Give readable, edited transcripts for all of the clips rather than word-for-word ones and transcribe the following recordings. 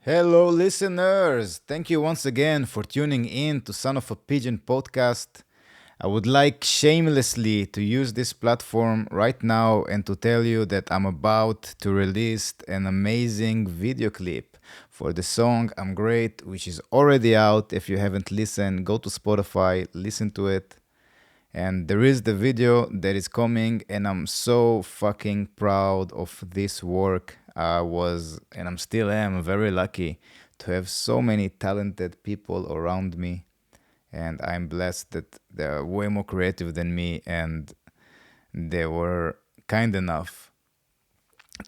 Hello, listeners! Thank you once again for tuning in to Son of a Pigeon podcast. I would like shamelessly to use this platform right now and to tell you that I'm about to release an amazing video clip for the song I'm Great, which is already out. If you haven't listened, go to Spotify, listen to it. And there is the video that is coming, and I'm so fucking proud of this work. I was, and I'm still am, very lucky to have so many talented people around me. And I'm blessed that they're way more creative than me, and they were kind enough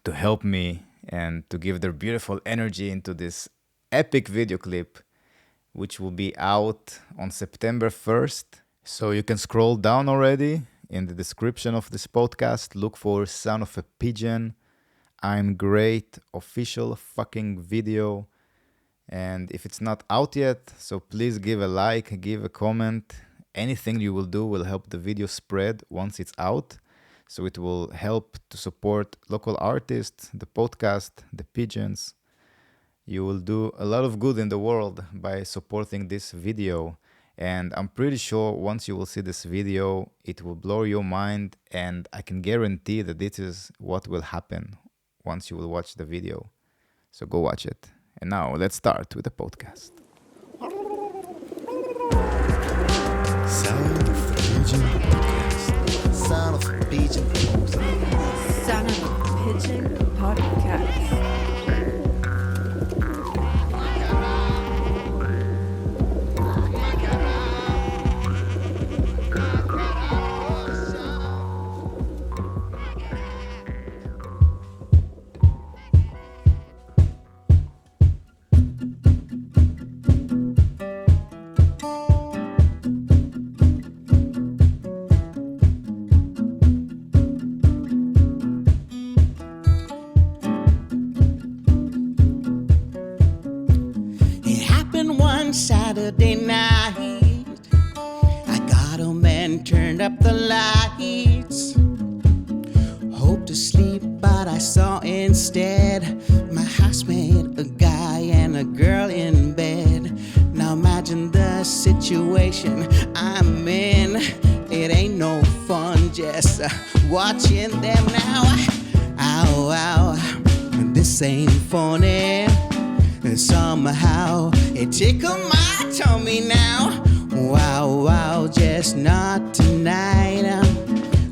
to help me and to give their beautiful energy into this epic video clip, which will be out on September 1st. So you can scroll down already in the description of this podcast. Look for Son of a Pigeon. I'm Great official fucking video. And if it's not out yet, so please give a like, give a comment. Anything you will do will help the video spread once it's out. So it will help to support local artists, the podcast, the pigeons. You will do a lot of good in the world by supporting this video. And I'm pretty sure once you will see this video, it will blow your mind. And I can guarantee that this is what will happen once you will watch the video. So go watch it. And now let's start with the podcast. Sound of Pigeon Podcast. Son of a Pigeon. Son of a Pigeon podcast. Saturday night, I got home and turned up the lights. Hoped to sleep, but I saw instead my housemate, a guy and a girl in bed. Now imagine the situation I'm in. It ain't no fun just watching them now. Ow, ow, this ain't funny. Somehow it tickled my tummy now. Wow, wow, just not tonight.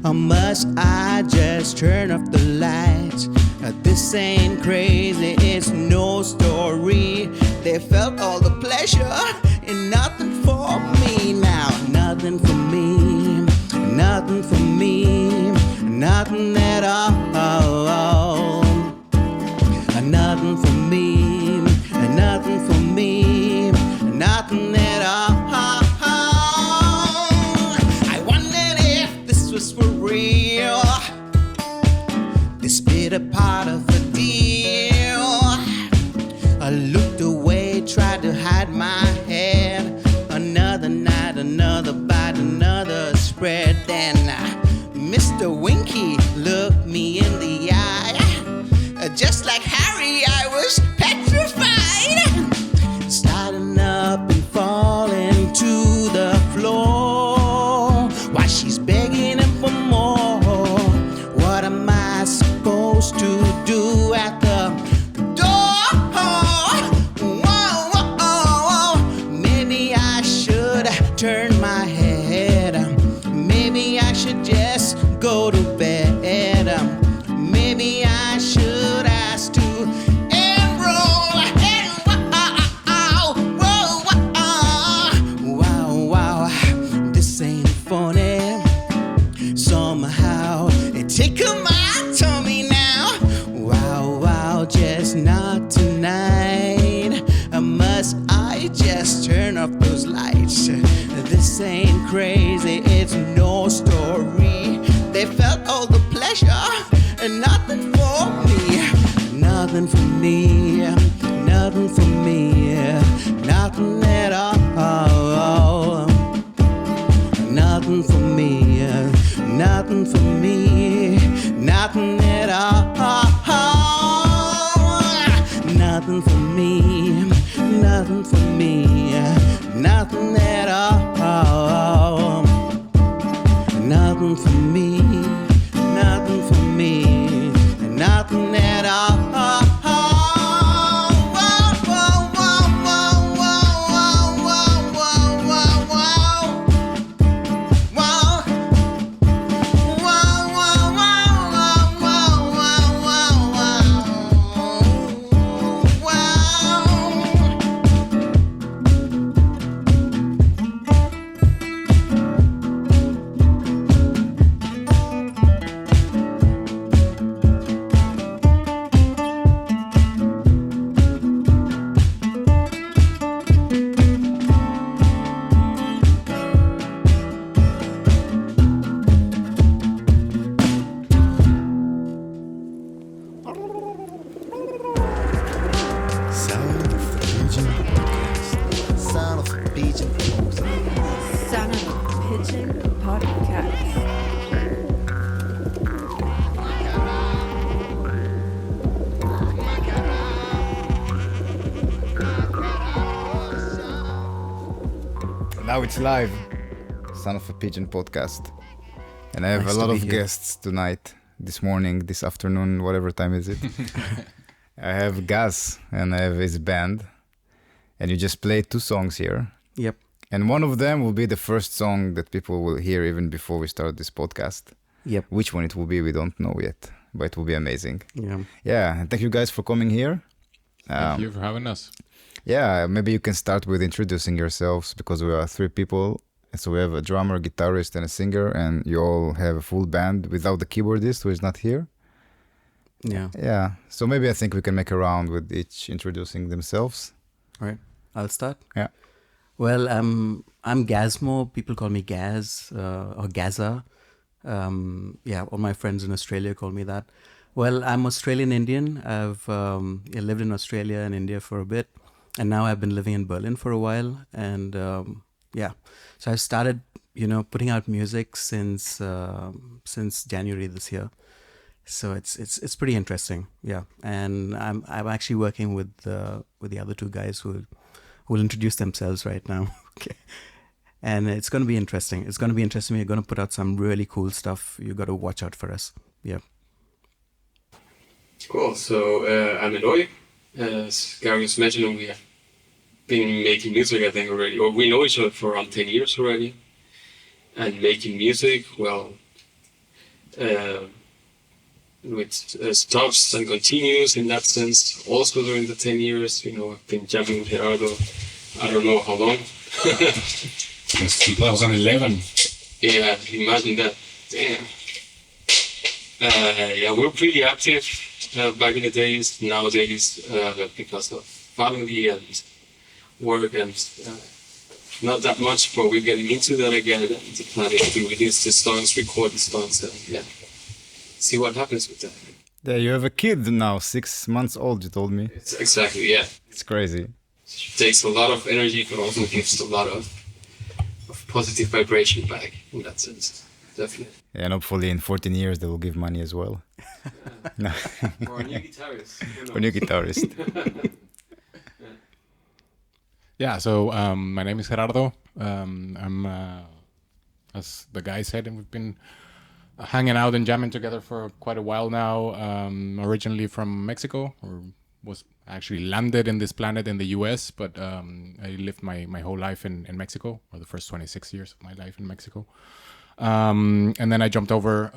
Must I just turn off the lights? This ain't crazy, it's no story. They felt all the pleasure and nothing for me now. Nothing for me, nothing for me, nothing at all. Nothing for me. Nothing for me, nothing at all. I wondered if this was for real. This bitter part of the deal. I looked away, tried to hide my head. Another night, another bite, another spread. Then Mr. Winky looked me in the eye. Just like Harry, I was petrified. Starting up and falling to the floor while she's begging him for more. What am I supposed to do at the door? Whoa, whoa. Maybe I should turn my head. Maybe I should just go to bed. Maybe I should ask to enroll. Wow, wow, this ain't funny. Somehow it tickled my tummy now. Wow, wow, just not tonight. Must I just turn off those lights? This ain't crazy, it's no story. They felt all the pleasure and nothing for me. Nothing for me, nothing for me, nothing at all. Nothing for me, nothing for me, nothing at all. Nothing for me, at all. Sound of the Pigeon podcast. Son of a pigeon. Son of a Pigeon podcast. Now it's live. Son of a Pigeon podcast. And I have Nice a to lot be of here. guests tonight, this morning, this afternoon, whatever time is it. I have Gaz and I have his band. And you just played 2 songs here. Yep. And one of them will be the first song that people will hear even before we start this podcast. Yep. Which one it will be, we don't know yet, but it will be amazing. Yeah. Yeah, and thank you guys for coming here. Thank you for having us. Yeah, maybe you can start with introducing yourselves because we are 3 people. And so we have a drummer, guitarist, and a singer, and you all have a full band without the keyboardist who is not here. Yeah. Yeah, so maybe I think we can make a round with each introducing themselves. All right. I'll start. Yeah. Well, I'm Gaz Mo. People call me Gaz or Gaza. All my friends in Australia call me that. Well, I'm Australian Indian. I've lived in Australia and India for a bit, and now I've been living in Berlin for a while. And so I've started, putting out music since January this year. So it's pretty interesting, yeah. And I'm actually working with the other 2 guys who will introduce themselves right now. Okay, and it's going to be interesting. It's going to be interesting. We're going to put out some really cool stuff. You got to watch out for us. Yeah. Cool. So I'm Eloy. As Gary was mentioning, we have been making music, I think, already, or we know each other for around 10 years already. And making music, well, with stops and continues in that sense. Also during the 10 years, I've been jamming with Gerardo, I don't know how long. Since 2011. Yeah, imagine that. Damn. We're pretty active back in the days. Nowadays, because of family and work and not that much, but we're getting into that again. The plan is to release the songs, record the songs, and see what happens with that. Yeah, you have a kid now, 6 months old, you told me. It's exactly, yeah. It's crazy. It takes a lot of energy, but also gives a lot of positive vibration back in that sense. Definitely. And hopefully in 14 years they will give money as well. No. Or a new guitarist. Or new guitarist. Yeah, so my name is Gerardo. I'm, as the guy said, we've been hanging out and jamming together for quite a while now. Originally from Mexico, or was actually landed in this planet in the US, but I lived my whole life in Mexico, or the first 26 years of my life in Mexico. And then I jumped over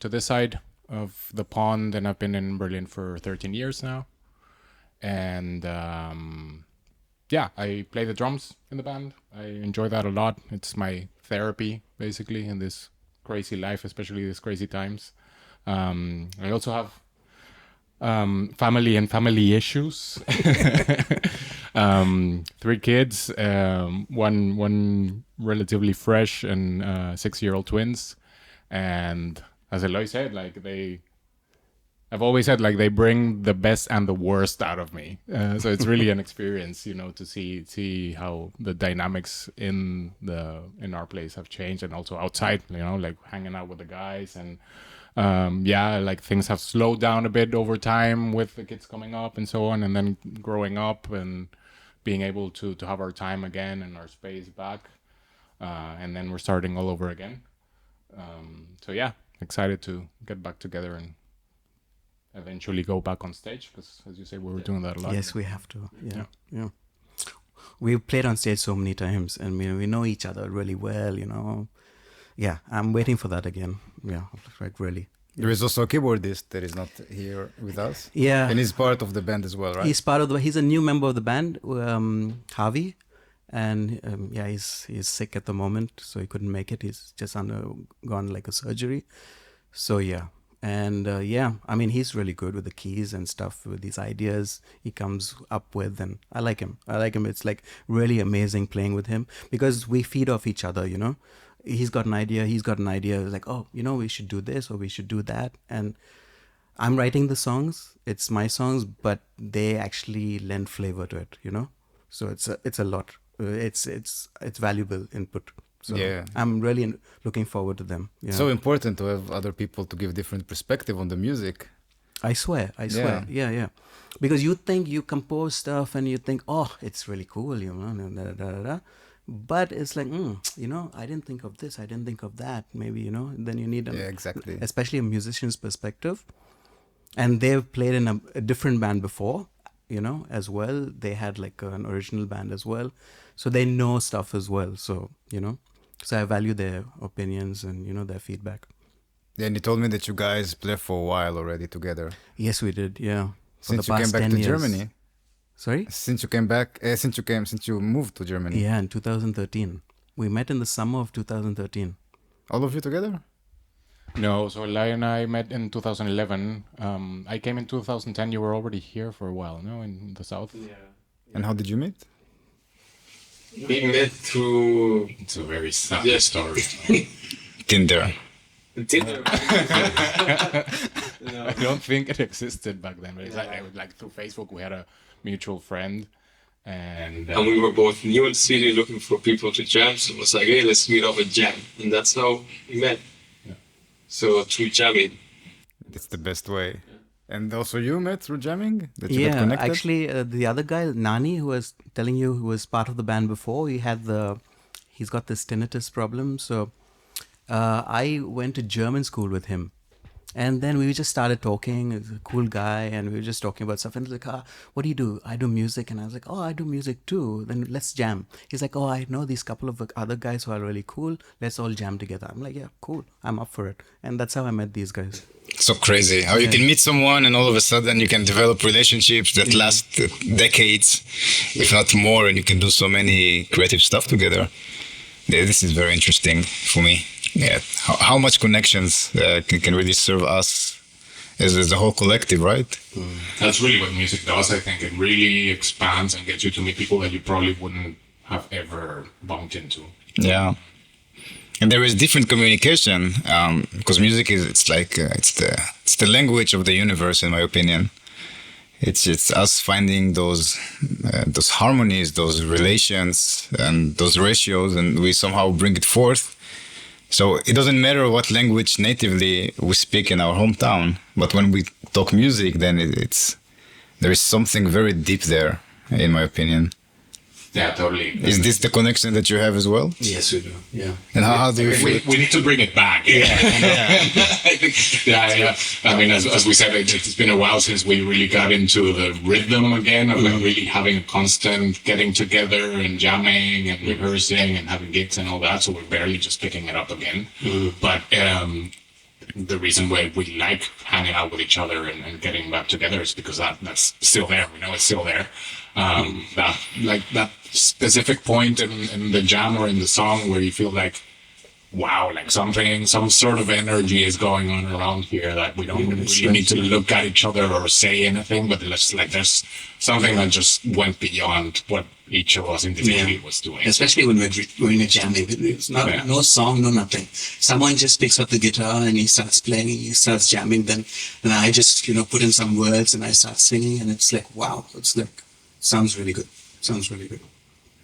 to this side of the pond, and I've been in Berlin for 13 years now. And I play the drums in the band. I enjoy that a lot. It's my therapy, basically, in this crazy life, especially these crazy times. I also have family and family issues. 3 kids, one relatively fresh and 6-year-old twins. And as Eloy said, I've always said they bring the best and the worst out of me. So it's really an experience, to see how the dynamics in our place have changed, and also outside, hanging out with the guys. And things have slowed down a bit over time with the kids coming up and so on, and then growing up and being able to have our time again and our space back. And then we're starting all over again. Excited to get back together eventually go back on stage, because as you say, we were doing that a lot. Yes, we have to. Yeah. We've played on stage so many times, and we know each other really well. Yeah, I'm waiting for that again. Yeah, like really. There is also a keyboardist that is not here with us. Yeah, And he's part of the band as well, right? He's a new member of the band, Harvey, and he's sick at the moment, so he couldn't make it. He's just undergone like a surgery. So yeah, and I mean, he's really good with the keys and stuff, with these ideas he comes up with, and I like him. It's like really amazing playing with him, because we feed off each other. He's got an idea. It's like, oh, we should do this or we should do that, and I'm writing the songs. It's my songs, but they actually lend flavor to it. So it's a lot. It's valuable input. So Yeah. I'm really looking forward to them. Yeah. So important to have other people to give different perspective on the music. I swear. Yeah. Because you think you compose stuff and you think, oh, it's really cool, but it's like, I didn't think of this, I didn't think of that. Maybe, then you need Exactly. especially a musician's perspective. And they've played in a different band before, as well. They had like an original band as well. So they know stuff as well. So, so I value their opinions and, their feedback. Yeah, and you told me that you guys play for a while already together. Yes, we did. Yeah. For Since the you came past back 10 to years. Germany. Sorry? Since you moved to Germany. Yeah, in 2013. We met in the summer of 2013. All of you together? No, so Eloy and I met in 2011. I came in 2010. You were already here for a while, no, in the south. Yeah. And how did you meet? We met through It's a very sad Yes. story. Tinder. Tinder. I don't think it existed back then, but it's like through Facebook we had a mutual friend, and And we were both new in the city looking for people to jam. So it was like, hey, let's meet up and jam. And that's how we met. Yeah. So through jamming. It's the best way. And also you met through jamming? That you got Yeah, connected? actually, the other guy, Nani, who was telling you, who was part of the band before, he's got this tinnitus problem. So I went to German school with him. And then we just started talking. He's a cool guy, and we were just talking about stuff. And he's like, what do you do? I do music. And I was like, oh, I do music too. Then let's jam. He's like, oh, I know these couple of other guys who are really cool. Let's all jam together. I'm like, yeah, cool. I'm up for it. And that's how I met these guys. So crazy how you can meet someone and all of a sudden you can develop relationships that last decades, if not more, and you can do so many creative stuff together. Yeah, this is very interesting for me. Yeah, how much connections can really serve us as a whole collective, right? that's really what music does. I think it really expands and gets you to meet people that you probably wouldn't have ever bumped into. Yeah. And there is different communication because music it's the language of the universe, in my opinion. It's us finding those harmonies, those relations, and those ratios, and we somehow bring it forth. So it doesn't matter what language natively we speak in our hometown, but when we talk music, then there is something very deep there, in my opinion. Yeah, totally. Is this the connection that you have as well? Yes, we do. Yeah. And how do you feel? We need to bring it back. Yeah. I think, yeah. I mean, as we said, it's been a while since we really got into the rhythm again of like really having a constant getting together and jamming and rehearsing and having gigs and all that. So we're barely just picking it up again. But the reason why we like hanging out with each other and getting back together is because that's still there. We know it's still there. That specific point in the jam or in the song where you feel like, wow, like some sort of energy is going on around here that we don't really need to look at each other or say anything, but there's something that just went beyond what each of us individually was doing. Especially when we're jamming. It's not no song, no nothing. Someone just picks up the guitar and he starts playing, he starts jamming, then I just, put in some words and I start singing, and it's like, wow, it's like, sounds really good.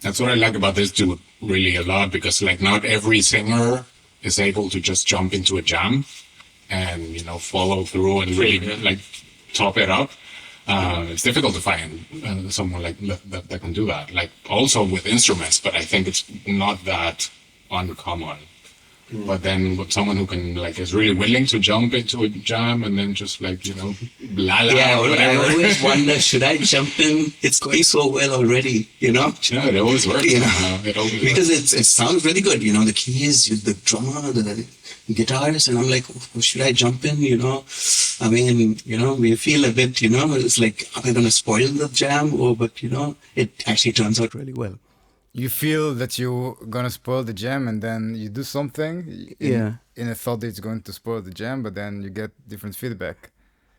That's what I like about this dude really a lot, because like not every singer is able to just jump into a jam and, follow through and really like top it up. It's difficult to find someone like that can do that. Like also with instruments, but I think it's not that uncommon. But then with someone who can like is really willing to jump into a jam and then just like la Yeah, I whatever. always wonder, should I jump in? It's going so well already, Yeah, it always works. You know, It always because works. it sounds really good. The keys, the drummer, the guitars, and I'm like, oh, should I jump in? I mean, we feel a bit, it's like, am I going to spoil the jam? But it actually turns out really well. You feel that you're gonna spoil the jam, and then you do something in a thought that it's going to spoil the jam, but then you get different feedback.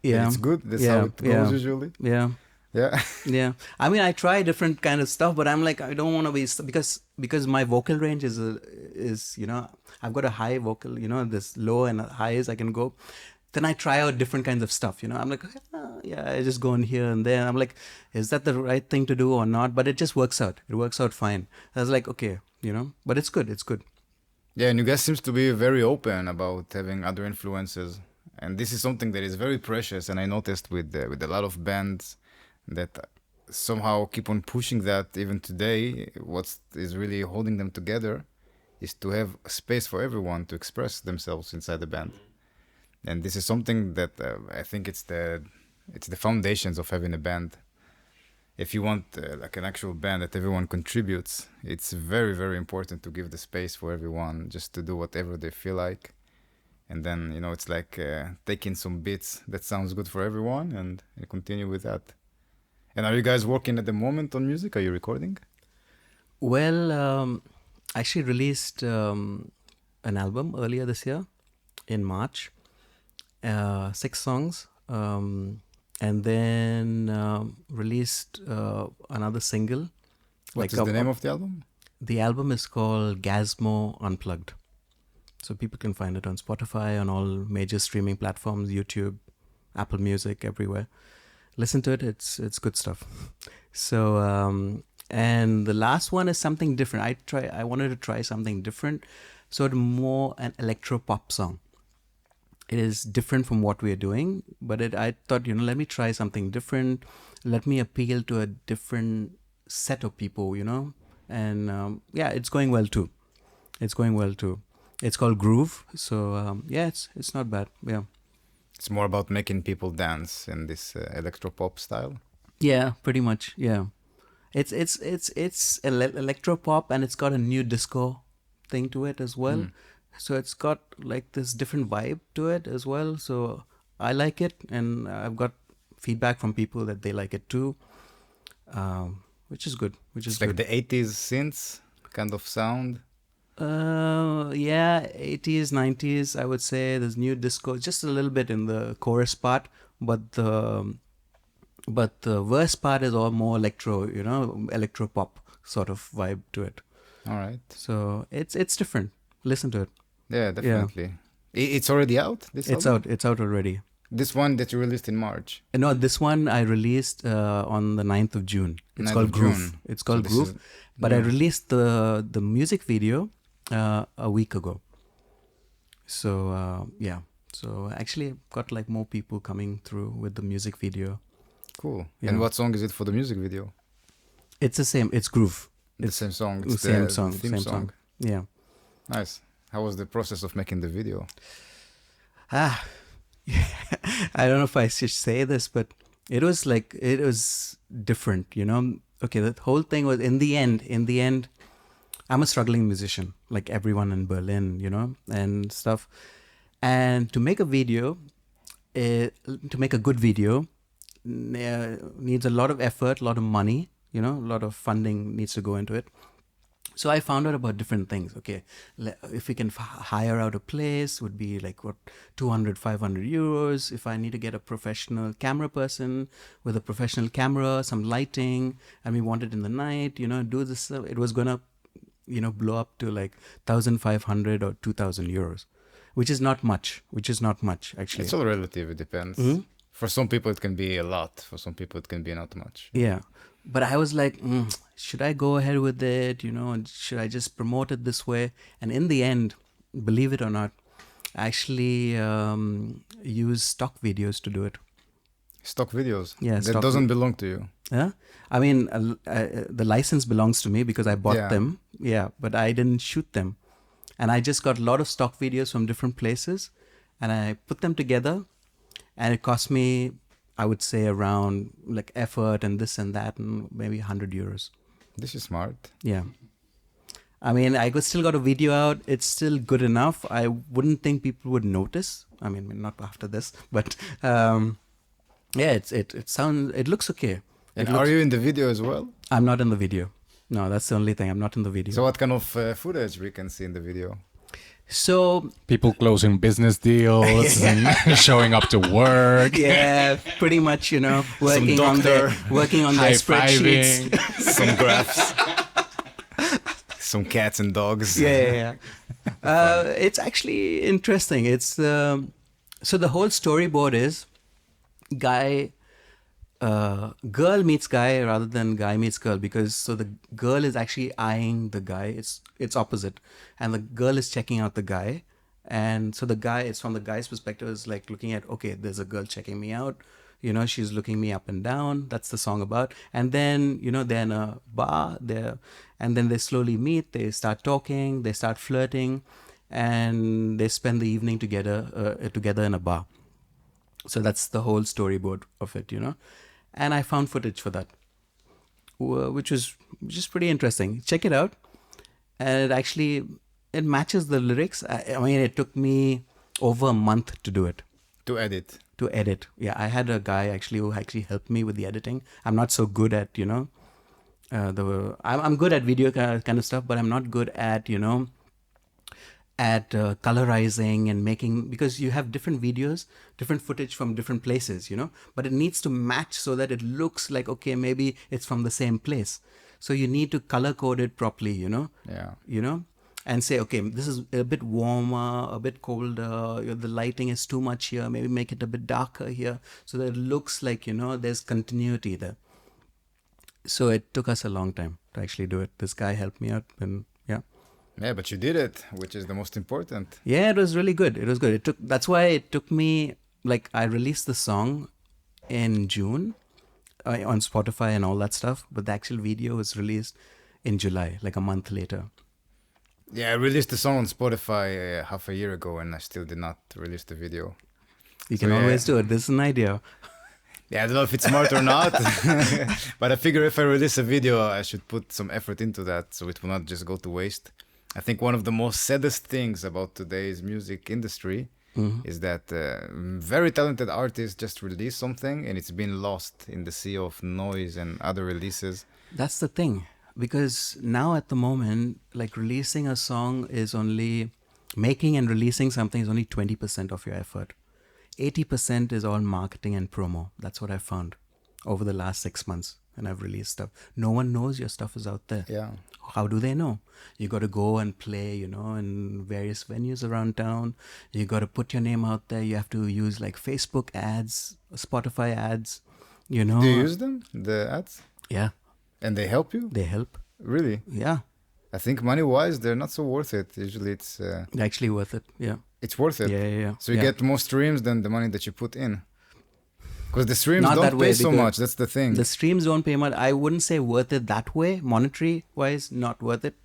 Yeah, And it's good. That's how it goes usually. Yeah. Yeah. Yeah, I mean, I try different kind of stuff, but I'm like, I don't want to be because my vocal range is I've got a high vocal, this low and highs I can go. Then I try out different kinds of stuff, I'm like, I just go in here and there. I'm like, is that the right thing to do or not? But it just works out. It works out fine. I was like, okay, but it's good. It's good. Yeah, and you guys seems to be very open about having other influences, and this is something that is very precious. And I noticed with a lot of bands that somehow keep on pushing that even today. What is really holding them together is to have a space for everyone to express themselves inside the band. And this is something that I think it's the foundations of having a band. If you want like an actual band that everyone contributes, it's very, very important to give the space for everyone just to do whatever they feel like. And then, it's like taking some bits that sounds good for everyone and continue with that. And are you guys working at the moment on music? Are you recording? Well, I actually released an album earlier this year in March. 6 songs, and then released another single. What is the name of the album? The album is called Gaz Mo Unplugged. So people can find it on Spotify, on all major streaming platforms, YouTube, Apple Music, everywhere. Listen to it, it's good stuff. So, and the last one is something different. I wanted to try something different, so it's more an electro pop song. It is different from what we are doing, but I thought, let me try something different. Let me appeal to a different set of people, and it's going well too. It's called Groove. So it's not bad. Yeah. It's more about making people dance in this electro pop style. Yeah, pretty much. Yeah. It's electro pop, and it's got a new disco thing to it as well. So it's got like this different vibe to it as well. So I like it, and I've got feedback from people that they like it too, which is good. It's like the 80s synths kind of sound. Yeah, 80s, 90s, I would say. There's new disco, just a little bit in the chorus part, but the verse part is all more electro, electro pop sort of vibe to it. All right. So it's different. Listen to it. Yeah, definitely. Yeah. It's already out? It's out already. This one that you released in March? No, this one I released on the 9th of June. It's called Groove. It's called Groove. But I released the music video a week ago. So, So actually I've got like more people coming through with the music video. Cool. Yeah. And what song is it for the music video? It's the same. It's Groove. It's the same song. It's the same song. Yeah. Nice. How was the process of making the video? I don't know if I should say this, but it was different, Okay, the whole thing was in the end, I'm a struggling musician, like everyone in Berlin, and stuff. And to make a video, to make a good video, needs a lot of effort, a lot of money, a lot of funding needs to go into it. So I found out about different things. Okay, if we can hire out a place, would be like 200, 500 euros. If I need to get a professional camera person with a professional camera, some lighting, and we want it in the night, do this. It was gonna, blow up to like 1,500 or 2,000 euros, which is not much. Actually. It's all relative. It depends. Mm-hmm. For some people, it can be a lot. For some people, it can be not much. Yeah. But I was like, should I go ahead with it? Should I just promote it this way? And in the end, believe it or not, I actually use stock videos to do it. Stock videos? Yeah. That doesn't belong to you. Yeah. I mean, the license belongs to me because I bought them. Yeah. But I didn't shoot them. And I just got a lot of stock videos from different places, and I put them together, and it cost me, I would say, around like effort and this and that, and maybe 100 euros. This is smart. Yeah. I mean, still got a video out. It's still good enough. I wouldn't think people would notice. I mean, not after this, but yeah, it looks okay. And are you in the video as well? I'm not in the video. No, that's the only thing. I'm not in the video. So what kind of footage we can see in the video? So People closing business deals and showing up to work. yeah, pretty much, working on their spreadsheets. High-fiving. Some graphs. Some cats and dogs. Yeah. It's actually interesting. It's so the whole storyboard is girl meets guy rather than guy meets girl, because so the girl is actually eyeing the guy. It's opposite, and the girl is checking out the guy, and so the guy, it's from the guy's perspective, is like looking at, okay, there's a girl checking me out. She's looking me up and down. That's the song about. And then, they're in a bar there, and then they slowly meet. They start talking. They start flirting, and they spend the evening together in a bar. So that's the whole storyboard of it, And I found footage for that, which is pretty interesting. Check it out, and it matches the lyrics. I mean, it took me over a month to do it. To edit. Yeah, I had a guy who helped me with the editing. I'm not so good at I'm good at video kind of stuff, but I'm not good at colorizing and making, because you have different videos, different footage from different places, but it needs to match so that it looks like, okay, maybe it's from the same place. So you need to color code it properly, Yeah. And say, okay, this is a bit warmer, a bit colder, the lighting is too much here, maybe make it a bit darker here, so that it looks like, there's continuity there. So it took us a long time to actually do it. This guy helped me out, and yeah. Yeah, but you did it, which is the most important. Yeah, it was really good. That's why it took me, like, I released the song in June on Spotify and all that stuff, but the actual video was released in July, like a month later. Yeah, I released the song on Spotify half a year ago, and I still did not release the video. You can always do it. This is an idea. Yeah, I don't know if it's smart or not, but I figure if I release a video, I should put some effort into that, so it will not just go to waste. I think one of the most saddest things about today's music industry is that very talented artists just release something and it's been lost in the sea of noise and other releases. That's the thing, because now at the moment, like, releasing a song is only, making and releasing something is only 20% of your effort. 80% is all marketing and promo. That's what I found over the last 6 months when I've released stuff. No one knows your stuff is out there. Yeah. How do they know? You got to go and play, in various venues around town. You got to put your name out there. You have to use like Facebook ads, Spotify ads, Do you use them, the ads? Yeah. And they help you? They help. Really? Yeah. I think money-wise, they're not so worth it. Usually it's... They're actually worth it. Yeah. It's worth it. Yeah. So you get more streams than the money that you put in. Because the streams Not don't that way, pay so because much. That's the thing. The streams don't pay much. I wouldn't say worth it that way. Monetary wise, not worth it.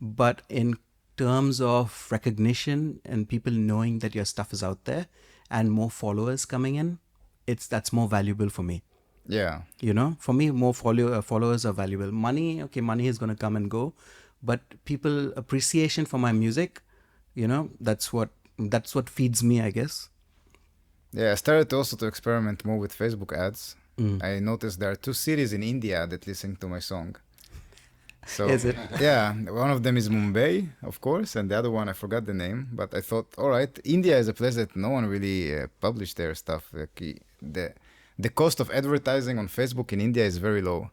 But in terms of recognition and people knowing that your stuff is out there and more followers coming in, that's more valuable for me. Yeah. For me, more followers are valuable. Money is going to come and go, but people appreciation for my music, that's what feeds me, I guess. Yeah, I started also to experiment more with Facebook ads. I noticed there are 2 cities in India that listen to my song. So, is it? Yeah, one of them is Mumbai, of course, and the other one, I forgot the name. But I thought, all right, India is a place that no one really published their stuff. Like, the cost of advertising on Facebook in India is very low.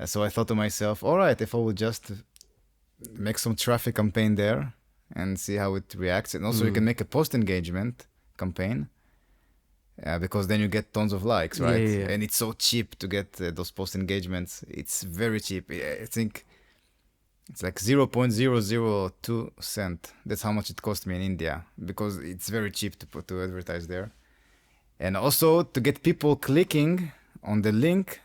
So I thought to myself, all right, if I would just make some traffic campaign there and see how it reacts. And also you can make a post-engagement campaign. Because then you get tons of likes, right? Yeah. And it's so cheap to get those post engagements. It's very cheap. I think it's like 0.002 cent. That's how much it cost me in India, because it's very cheap to advertise there. And also to get people clicking on the link.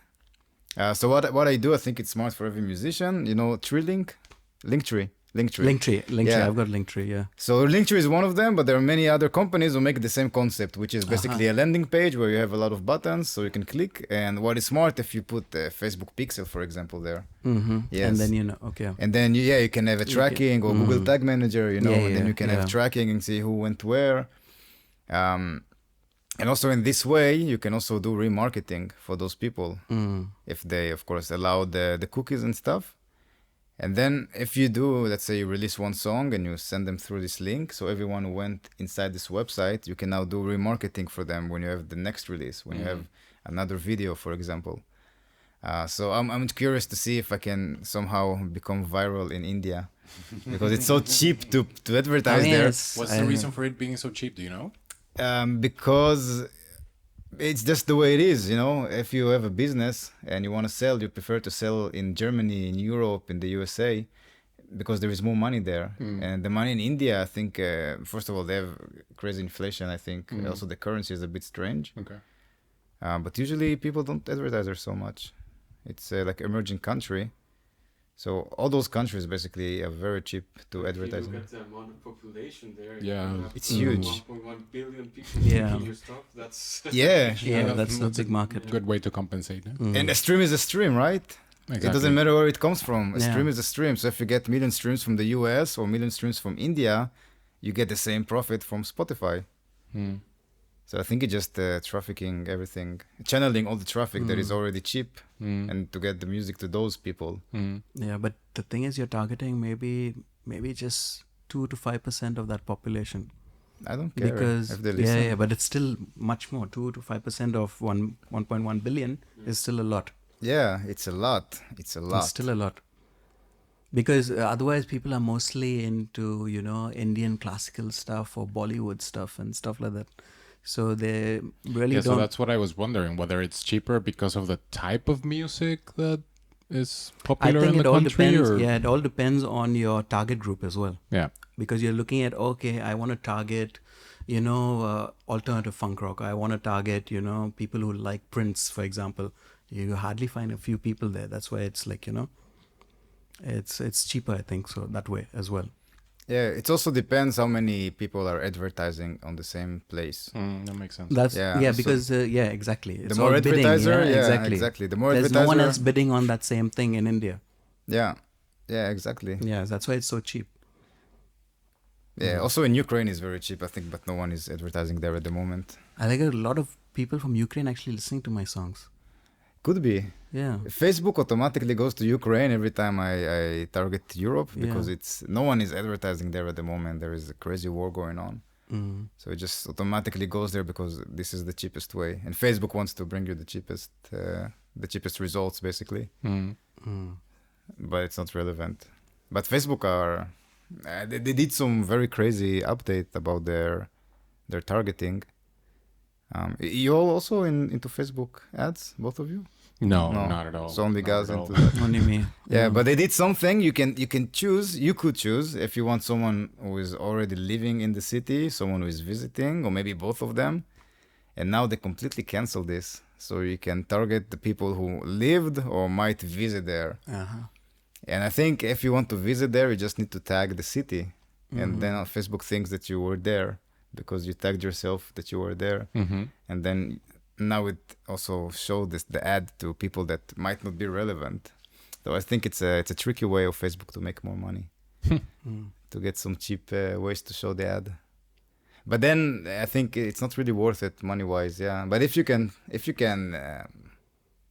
So what I do, I think it's smart for every musician. Linktree. Linktree. Linktree. Yeah. I've got Linktree. Yeah. So Linktree is one of them, but there are many other companies who make the same concept, which is basically a landing page where you have a lot of buttons, so you can click. And what is smart if you put Facebook Pixel, for example, there. Mm-hmm. Yes. And then okay. And then you can have a tracking or Google Tag Manager, and then you can have tracking and see who went where. And also in this way, you can also do remarketing for those people if they, of course, allow the cookies and stuff. And then if you do, let's say you release one song and you send them through this link, so everyone who went inside this website, you can now do remarketing for them when you have the next release, when you have another video, for example. So I'm curious to see if I can somehow become viral in India because it's so cheap to advertise there. What's the reason for it being so cheap? Do you know? Because it's just the way it is, if you have a business and you want to sell, you prefer to sell in Germany, in Europe, in the USA, because there is more money there. And the money in India, I think, first of all, they have crazy inflation. I think also the currency is a bit strange. Okay. But usually people don't advertise there so much. It's like emerging country. So all those countries basically are very cheap to advertise. If you look at the amount of population there, it's huge. 1.1 billion people Yeah. making your stuff. That's That's a big market. Good way to compensate. Eh? And a stream is a stream, right? Exactly. It doesn't matter where it comes from. A Yeah. stream is a stream. So if you get million streams from the US or million streams from India, you get the same profit from Spotify. So I think it's just trafficking everything, channeling all the traffic that is already cheap and to get the music to those people. Yeah, but the thing is, you're targeting maybe just 2 to 5% of that population. I don't care Because if they listen. but it's still much more. 2 to 5% of 1.1 billion is still a lot. Yeah, it's a lot. It's a lot. It's still a lot. Because otherwise, people are mostly into Indian classical stuff or Bollywood stuff and stuff like that. So they really So don't. that's what I was wondering, whether it's cheaper because of the type of music that is I popular think in it the all country. depends. Or? Yeah, it all depends on your target group as well. Yeah. Because you're looking at, okay, I want to target, alternative funk rock. I want to target, people who like Prince, for example. You hardly find a few people there. That's why it's like, it's cheaper, I think, so that way as well. Yeah, it also depends how many people are advertising on the same place. That makes sense. That's Yeah, so because exactly. It's the more all bidding, advertiser, exactly. The more There's advertiser, no one else bidding on that same thing in India. Yeah, exactly. Yeah, that's why it's so cheap. Yeah, also in Ukraine is very cheap, I think, but no one is advertising there at the moment. I think a lot of people from Ukraine actually listening to my songs. Could be. Yeah. Facebook automatically goes to Ukraine every time I target Europe because no one is advertising there at the moment. There is a crazy war going on. So it just automatically goes there because this is the cheapest way. And Facebook wants to bring you the cheapest results, basically. But it's not relevant. But Facebook they did some very crazy update about their targeting. You all also into Facebook ads, both of you? No, not at all. So only Not Gaz at all. into that. Only me. Yeah, but they did something. You could choose if you want someone who is already living in the city, someone who is visiting, or maybe both of them. And now they completely canceled this. So you can target the people who lived or might visit there. And I think if you want to visit there, you just need to tag the city. And then Facebook thinks that you were there because you tagged yourself that you were there. And then now it also showed the ad to people that might not be relevant. So I think it's a tricky way of Facebook to make more money, to get some cheap ways to show the ad. But then I think it's not really worth it money-wise. Yeah, but if you can,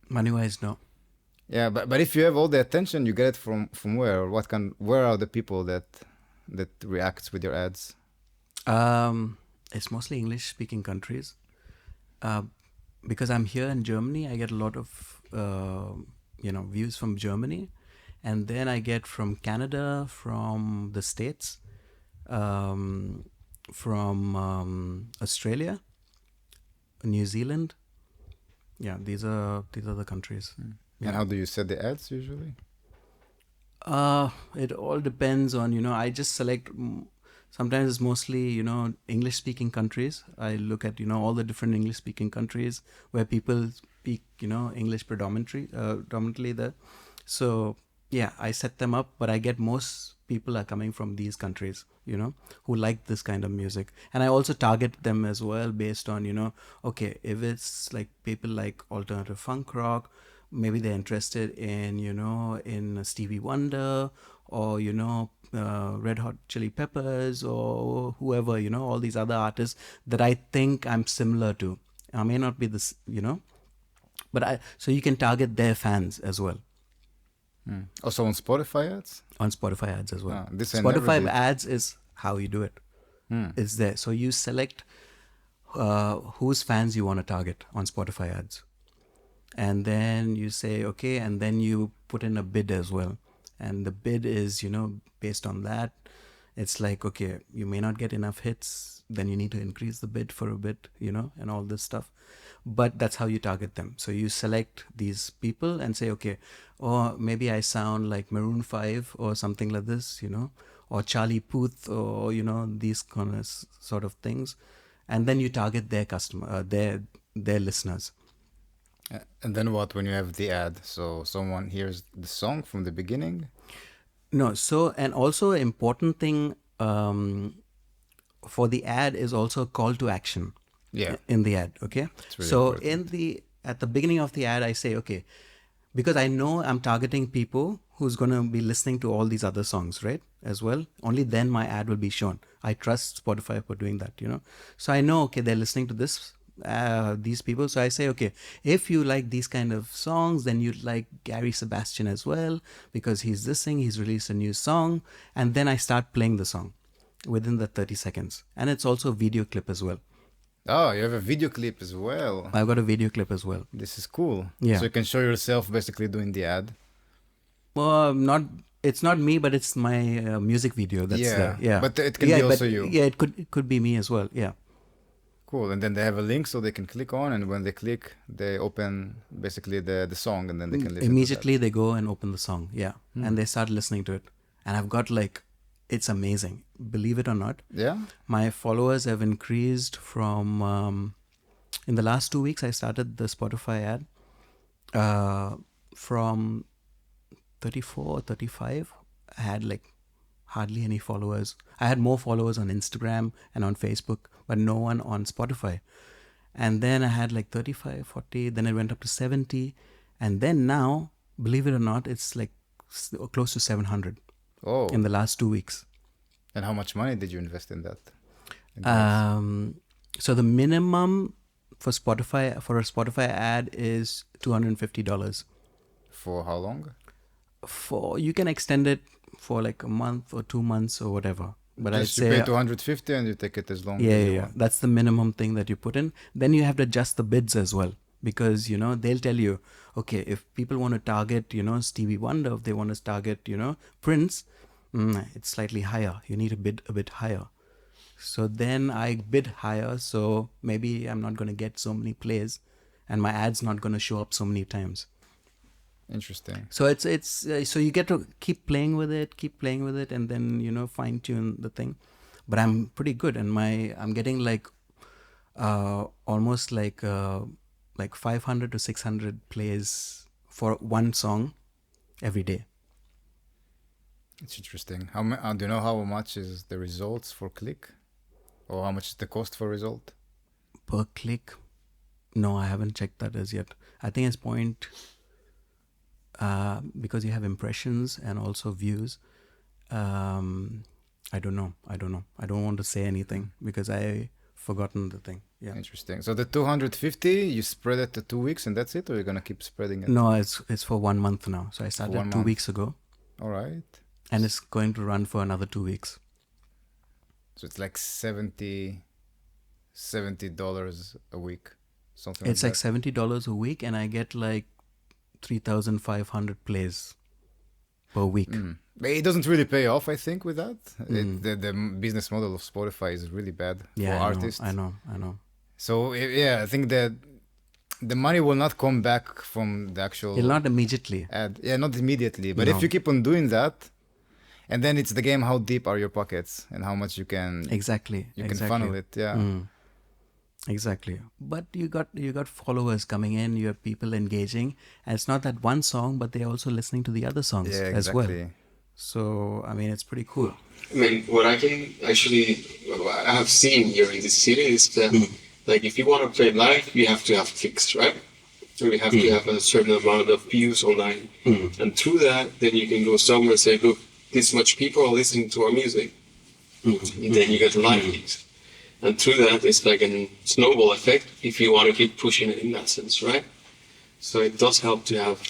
money-wise, no. Yeah, but if you have all the attention, you get it from where? Where are the people that reacts with your ads? It's mostly English-speaking countries. Because I'm here in Germany, I get a lot of views from Germany, and then I get from Canada, from the States, from Australia, New Zealand. Yeah, these are the countries. And how do you set the ads usually? It all depends on, I just select. Sometimes it's mostly, English speaking countries. I look at, all the different English speaking countries where people speak, English predominantly there. So Yeah, I set them up, but I get most people are coming from these countries, who like this kind of music. And I also target them as well based on, okay, if it's like people like alternative funk rock, maybe they're interested in, in Stevie Wonder or, Red Hot Chili Peppers or whoever, all these other artists that I think I'm similar to. I may not be this, but so you can target their fans as well. Also on Spotify ads? On Spotify ads as well. This I never Spotify did. ads is how you do it. It's there. So you select whose fans you want to target on Spotify ads. And then you say, okay, and then you put in a bid as well. And the bid is, based on that, it's like, okay, you may not get enough hits, then you need to increase the bid for a bit, and all this stuff. But that's how you target them. So you select these people and say, okay, or maybe I sound like Maroon 5 or something like this, or Charlie Puth or, these kind of sort of things. And then you target their customer, their listeners. And then what when you have the ad? So someone hears the song from the beginning? No, so, and also an important thing for the ad is also a call to action. Yeah. In the ad, okay? really So important. at the beginning of the ad, I say, okay, because I know I'm targeting people who's going to be listening to all these other songs, right? As well. Only then my ad will be shown. I trust Spotify for doing that, So I know, okay, they're listening to these people. So I say, okay, if you like these kind of songs, then you'd like Gary Sebastian as well, because he's released a new song. And then I start playing the song within the 30 seconds. And it's also a video clip as well. Oh, you have a video clip as well. I've got a video clip as well. This is cool. Yeah. So you can show yourself basically doing the ad. Well, it's not me, but it's my music video that's there. Yeah. But it can be also you. Yeah, it could be me as well. Yeah. Cool. And then they have a link so they can click on, and when they click, they open basically the song, and then they can listen Immediately they go and open the song. Yeah. And they start listening to it. And I've got it's amazing. Believe it or not. Yeah. My followers have increased from, in the last 2 weeks, I started the Spotify ad. From 34 or 35, I had hardly any followers. I had more followers on Instagram and on Facebook, but no one on Spotify. And then I had 35, 40, then it went up to 70. And then now, believe it or not, it's close to 700 in the last 2 weeks. And how much money did you invest in that? So the minimum for a Spotify ad is $250. For how long? You can extend it for a month or 2 months or whatever. But I'd say you pay 250 and you take it as long as you want. That's the minimum thing that you put in. Then you have to adjust the bids as well, because they'll tell you, okay, if people want to target Stevie Wonder, if they want to target Prince, it's slightly higher. You need to bid a bit higher. So then I bid higher, so maybe I'm not going to get so many plays, and my ad's not going to show up so many times. Interesting. So it's so you get to keep playing with it, and then fine tune the thing. But I'm pretty good, and I'm getting almost 500 to 600 plays for one song every day. It's interesting. Do you know how much is the results for click, or how much is the cost for result per click? No, I haven't checked that as yet. I think it's point. Because you have impressions and also views. I don't know. I don't want to say anything because I forgotten the thing. Yeah. Interesting. So the 250, you spread it to 2 weeks and that's it, or you're gonna keep spreading it? No, it's for 1 month now. So I started 2 weeks ago. All right. And it's going to run for another 2 weeks. So it's $70 a week, something. It's $70 a week, and I get 3,500 plays per week. But it doesn't really pay off, I think, with that. The business model of Spotify is really bad for artists. I know. So I think that the money will not come back from the actual not immediately ad. Yeah, not immediately. But if you keep on doing that, and then it's the game, how deep are your pockets and how much you can exactly can funnel it. Yeah. Exactly. But you got followers coming in, you have people engaging, and it's not that one song, but they're also listening to the other songs Yeah, as well. exactly. So I mean, it's pretty cool. I mean, what I can actually, I have seen here in this city is that, like, if you want to play live, you have to have clicks, right? So you have to have a certain amount of views online. And through that, then you can go somewhere and say, look, this much people are listening to our music. And then you get live clicks. And through that, it's like a snowball effect if you want to keep pushing it in that sense, right? So it does help to have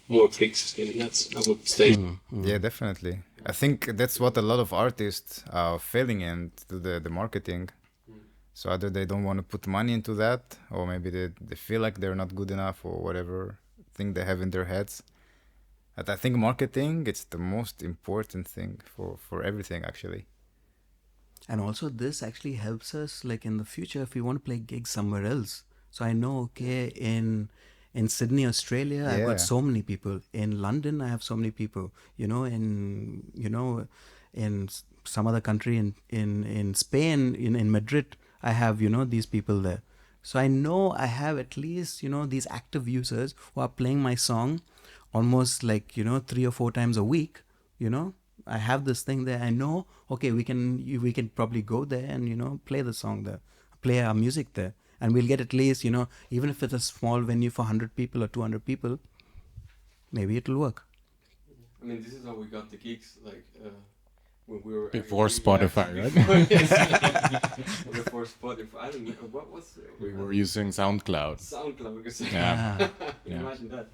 more clicks in that, I would say. Yeah, definitely. I think that's what a lot of artists are failing in to the marketing. So either they don't want to put money into that, or maybe they feel like they're not good enough, or whatever thing they have in their heads. But I think marketing, it's the most important thing for everything, actually. And also, this actually helps us, like in the future, if we want to play gigs somewhere else. So I know, okay, in Sydney, Australia, I've Yeah. got so many people. In London, I have so many people. In some other country, in Spain, in Madrid, I have these people there. So I know I have at least these active users who are playing my song almost like 3 or 4 times a week. I have this thing there. I know, okay, we can probably go there and play the song there, play our music there, and we'll get at least even if it's a small venue for 100 people or 200 people, maybe it'll work. I mean, this is how we got the gigs, like, when we were... Before Spotify, right? Before Spotify. I don't know, what was... We were using SoundCloud. SoundCloud, because... Yeah. Can you imagine that?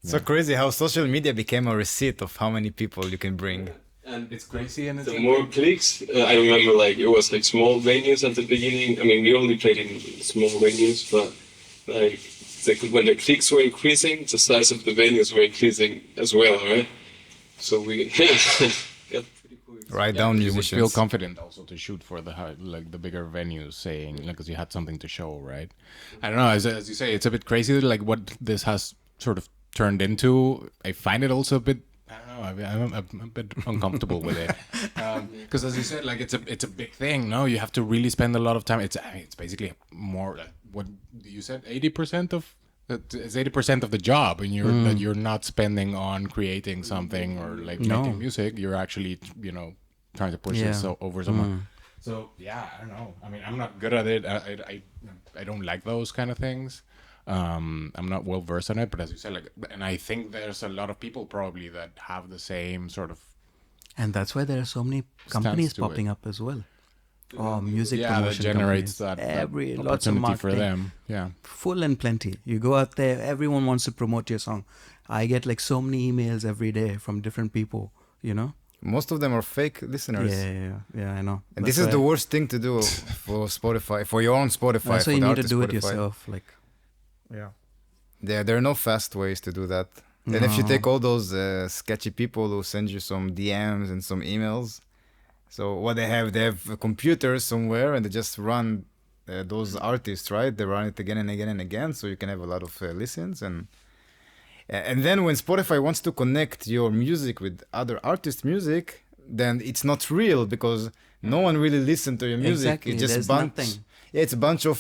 So crazy how social media became a receipt of how many people you can bring. And It's crazy and it's the more clicks, I remember, like, it was like small venues at the beginning. I mean, we only played in small venues, but like when the clicks were increasing, the size of the venues were increasing as well, right? So we got pretty cool. Write down you would musicians. feel confident also to shoot for the like the bigger venues, saying because you had something to show, right? I don't know. As you say, it's a bit crazy, like what this has sort of turned into. I find it also a bit. I don't know. I'm a bit uncomfortable with it because, as you said, like it's a big thing. No, you have to really spend a lot of time. It's basically more like what you said. 80% of it's 80% of the job, and you're not spending on creating something or like making music. You're actually trying to push this over someone. So yeah, I don't know. I mean, I'm not good at it. I don't like those kind of things. I'm not well versed on it, but as you said, like, and I think there's a lot of people probably that have the same sort of And that's why there are so many companies to popping up as well. Music that promotion generates companies. that Lots of opportunity marketing for them. Yeah, full and plenty. You go out there, everyone wants to promote your song. I get like so many emails every day from different people. Most of them are fake listeners. Yeah, I know. And this is the worst thing to do for Spotify, for your own Spotify. That's why for you the need to artist do it Spotify. yourself. Like, Yeah, there are no fast ways to do that. And if you take all those sketchy people who send you some DMs and some emails, so what they have a computer somewhere and they just run those artists, right? They run it again and again and again, so you can have a lot of listens. And then when Spotify wants to connect your music with other artists' music, then it's not real because no one really listens to your music. Exactly, It's just there's bunch. nothing. Yeah, it's a bunch of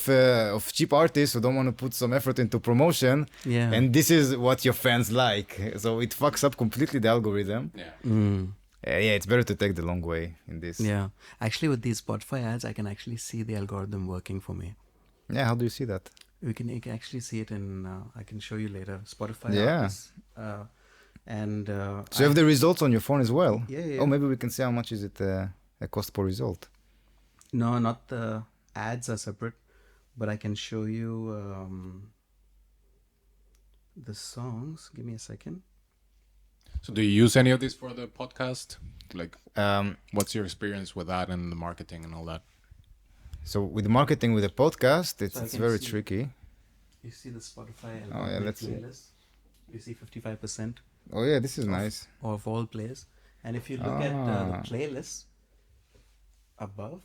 cheap artists who don't want to put some effort into promotion. Yeah. And this is what your fans like. So it fucks up completely the algorithm. Yeah, it's better to take the long way in this. Yeah. Actually, with these Spotify ads, I can actually see the algorithm working for me. Yeah, how do you see that? You can actually see it in, I can show you later, Spotify Yeah. artists. So you have the results on your phone as well? Yeah. Oh, maybe we can see how much is it a cost per result. No, not the ads are separate, but I can show you the songs. Give me a second. So do you use any of this for the podcast? Like, Um, what's your experience with that and the marketing and all that? so with marketing with a podcast, So I it's can very see- tricky. You see the Spotify Oh, yeah, let's see. playlist. You see 55% Oh yeah, this is nice. of all plays. And if you look at the playlist above,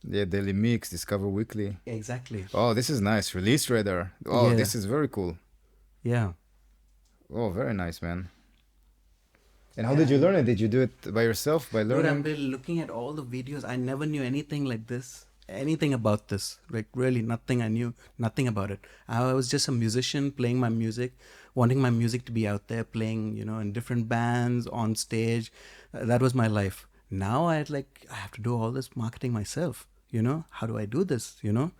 Yeah, Daily Mix, Discover Weekly. exactly. Oh, this is nice. Release Radar. Oh, Yeah. this is very cool. Yeah. Oh, very nice, man. And how did you learn it? Did you do it by yourself, by Dude, learning? I've been looking at all the videos. I never knew anything like this. anything about this. Like really nothing. I knew nothing about it. I was just a musician playing my music, wanting my music to be out there, playing, in different bands, on stage. That was my life. Now I have to do all this marketing myself. How do I do this? I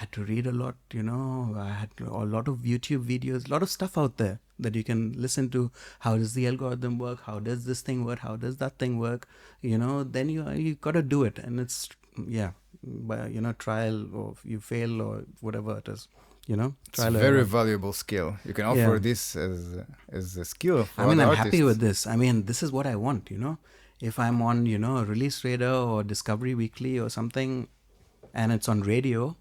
had to read a lot, I had a lot of YouTube videos, a lot of stuff out there that you can listen to. How does the algorithm work? How does this thing work? How does that thing work? Then you got to do it. And it's, by, trial, or you fail or whatever it is, It's a very valuable skill. You can offer this as a skill for I'm other happy artists. with this. this is what I want, If I'm on, Release Radar or Discovery Weekly or something, and it's on radio,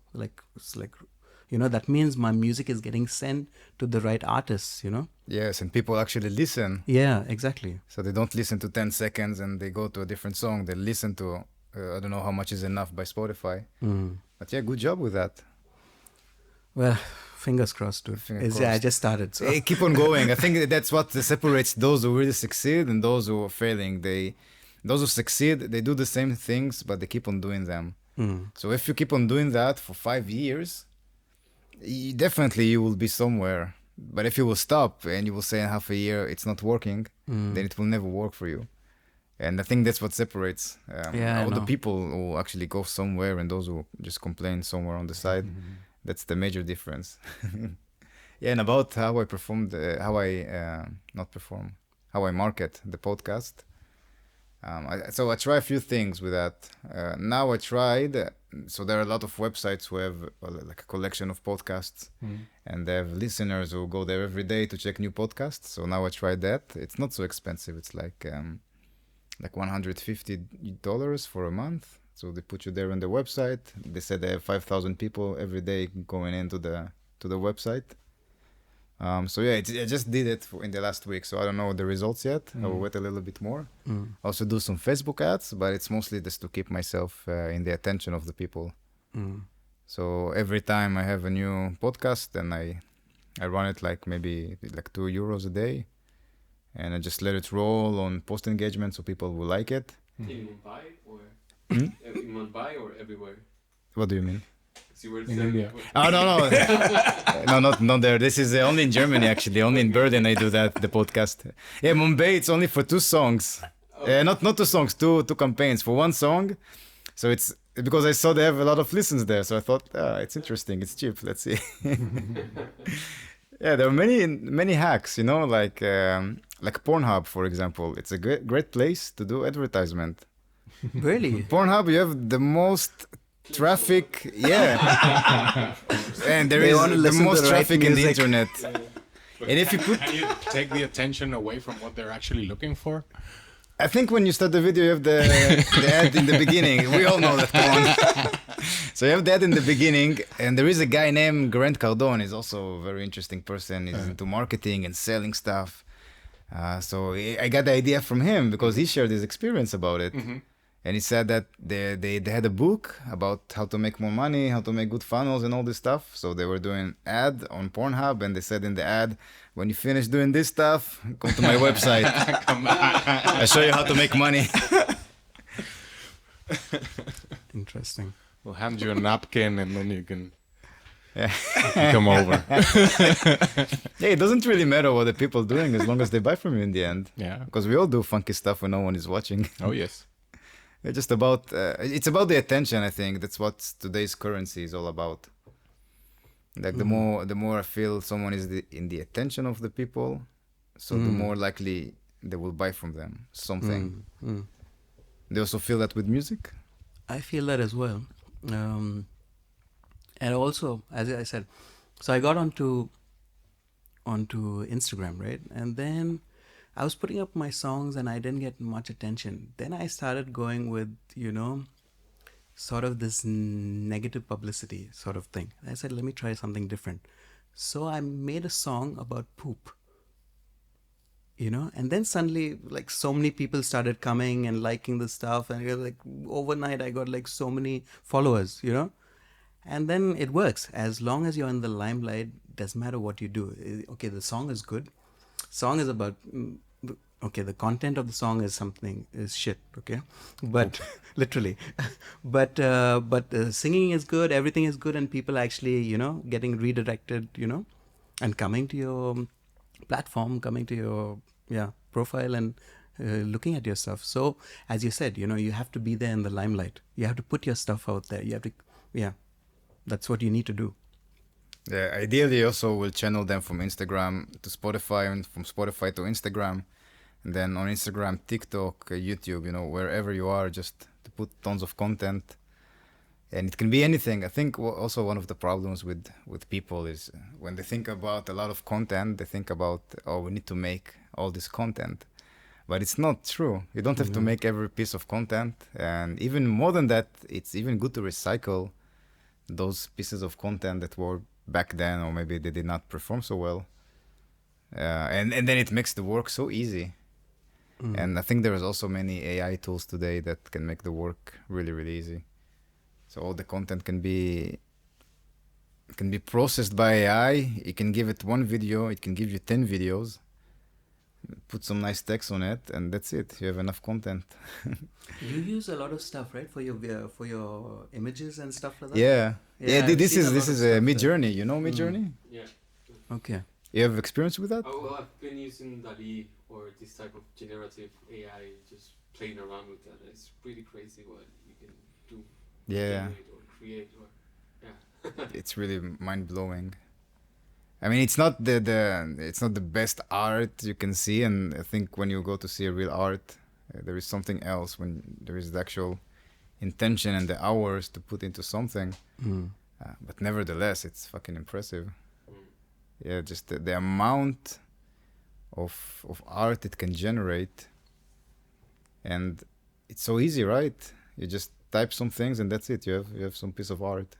that means my music is getting sent to the right artists, Yes, and people actually listen. Yeah, exactly. So they don't listen to 10 seconds and they go to a different song. They listen to, I don't know how much is enough by Spotify. But yeah, good job with that. Well, fingers crossed, dude. Yeah, I just started. So. Hey, keep on going. I think that's what separates those who really succeed and those who are failing. Those who succeed, they do the same things, but they keep on doing them. So if you keep on doing that for 5 years, definitely you will be somewhere. But if you will stop and you will say in half a year it's not working, then it will never work for you. And I think that's what separates all the people who actually go somewhere and those who just complain somewhere on the side. That's the major difference. Yeah, and about how I performed, how I market the podcast. So I try a few things with that. Now I tried, so there are a lot of websites who have like a collection of podcasts, and they have listeners who go there every day to check new podcasts. So now I tried that. It's not so expensive. It's like $150 for a month. So they put you there on the website. They said they have 5,000 people every day going into the website. So yeah, I just did it in the last week. So I don't know the results yet. I will wait a little bit more. Also do some Facebook ads, but it's mostly just to keep myself in the attention of the people. So every time I have a new podcast, then I run it maybe €2 a day, and I just let it roll on post engagement so people will like it. In Mumbai or in Mumbai or everywhere? What do you mean? In India. Oh no, not there. This is only in Germany actually. Only in Berlin I do that, the podcast. Yeah, Mumbai it's only for 2 songs. Not 2 songs, two campaigns for 1 song. So it's because I saw they have a lot of listens there. So I thought, it's interesting. It's cheap. Let's see. Yeah, there are many hacks. Like Pornhub, for example. It's a great place to do advertisement. Really? Pornhub, you have the most traffic, and there is the most traffic in the internet. And if you put, Can you take the attention away from what they're actually looking for? I think when you start the video, you have the ad in the beginning. We all know that. Come on. So you have the ad in the beginning, and there is a guy named Grant Cardone. He's also a very interesting person. He's into marketing and selling stuff. So I got the idea from him because he shared his experience about it. And he said that they had a book about how to make more money, how to make good funnels and all this stuff. So they were doing ad on Pornhub, and they said in the ad, when you finish doing this stuff, come to my website. I show you how to make money. Interesting. We'll hand you a napkin and then you can come over. Yeah, it doesn't really matter what the people are doing as long as they buy from you in the end. Yeah. Because we all do funky stuff when no one is watching. Oh, yes. It's just about it's about the attention. I think that's what today's currency is all about. Like the more I feel someone is in the attention of the people, so the more likely they will buy from them something. They also feel that with music. I feel that as well. And also, as I said, so I got onto Instagram, right? And then I was putting up my songs and I didn't get much attention. Then I started going with, sort of this negative publicity sort of thing. I said, let me try something different. So I made a song about poop, and then suddenly so many people started coming and liking the stuff. And overnight I got so many followers, and then it works. As long as you're in the limelight, doesn't matter what you do. Okay, the song is good. Song is about okay, the content of the song is shit, okay, but literally, but singing is good, everything is good, and people actually, getting redirected, and coming to your platform, coming to your profile, and looking at your stuff. So as you said, you have to be there in the limelight. You have to put your stuff out there. You have to, that's what you need to do. Yeah, ideally also we'll channel them from Instagram to Spotify and from Spotify to Instagram. And then on Instagram, TikTok, YouTube, wherever you are, just to put tons of content. And it can be anything. I think also one of the problems with people is when they think about a lot of content, they think about, oh, we need to make all this content. But it's not true. You don't have to make every piece of content. And even more than that, it's even good to recycle those pieces of content that were back then, or maybe they did not perform so well. And then it makes the work so easy. And I think there is also many AI tools today that can make the work really, really easy. So all the content can be processed by AI. You can give it one video, it can give you 10 videos, put some nice text on it, and that's it. You have enough content. You use a lot of stuff, right, for your images and stuff like that? Yeah. This is a Midjourney. You know Midjourney? Yeah. Okay. You have experience with that? Oh, well, I've been using DALL-E or this type of generative AI, just playing around with that. It's pretty crazy what you can do. Yeah. Generate or create or yeah. It's really mind blowing. I mean, it's not the best art you can see, and I think when you go to see a real art, there is something else when there is the actual intention and the hours to put into something. But nevertheless, it's fucking impressive. Yeah, just the amount of art it can generate, and it's so easy, right? You just type some things and that's it. You have some piece of art.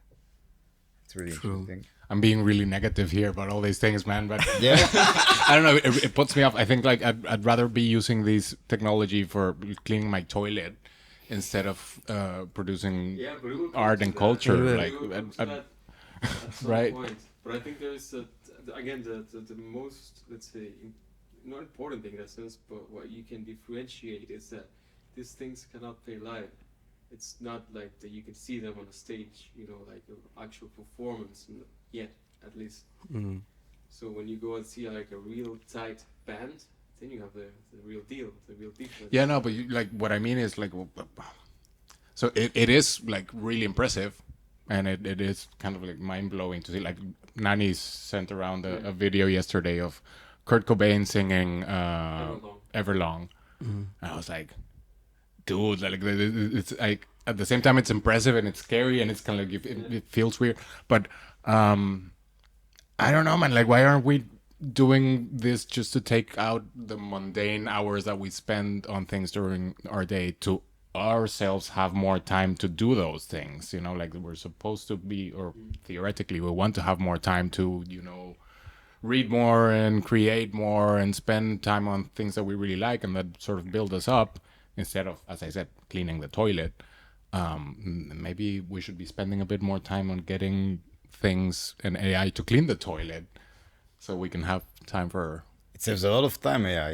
It's really interesting. I'm being really negative here about all these things, man. But Yeah. I don't know. It puts me off. I think like I'd rather be using this technology for cleaning my toilet instead of producing Yeah, but we will come art to and that. culture. We will Like, come to that at some right. point. But I think there is again the most, let's say, not important thing in that sense, but what you can differentiate is that these things cannot play live. It's not like that you can see them on a stage, like an actual performance yet, at least. So when you go and see like a real tight band, then you have the real deal, the real difference. Yeah, no, but like what I mean is like, so it is like really impressive, and it is kind of like mind blowing to see. Like Nani sent around a video yesterday of Kurt Cobain singing Everlong. And I was like, dude, like it's like at the same time it's impressive and it's scary and it's kind of like it feels weird, but I don't know, man. Like, why aren't we doing this just to take out the mundane hours that we spend on things during our day to ourselves have more time to do those things? Like we're supposed to be, or theoretically we want to have more time to read more and create more and spend time on things that we really like and that sort of build us up, instead of, as I said, cleaning the toilet. Maybe we should be spending a bit more time on getting things and AI to clean the toilet so we can have time for... It saves a lot of time, AI.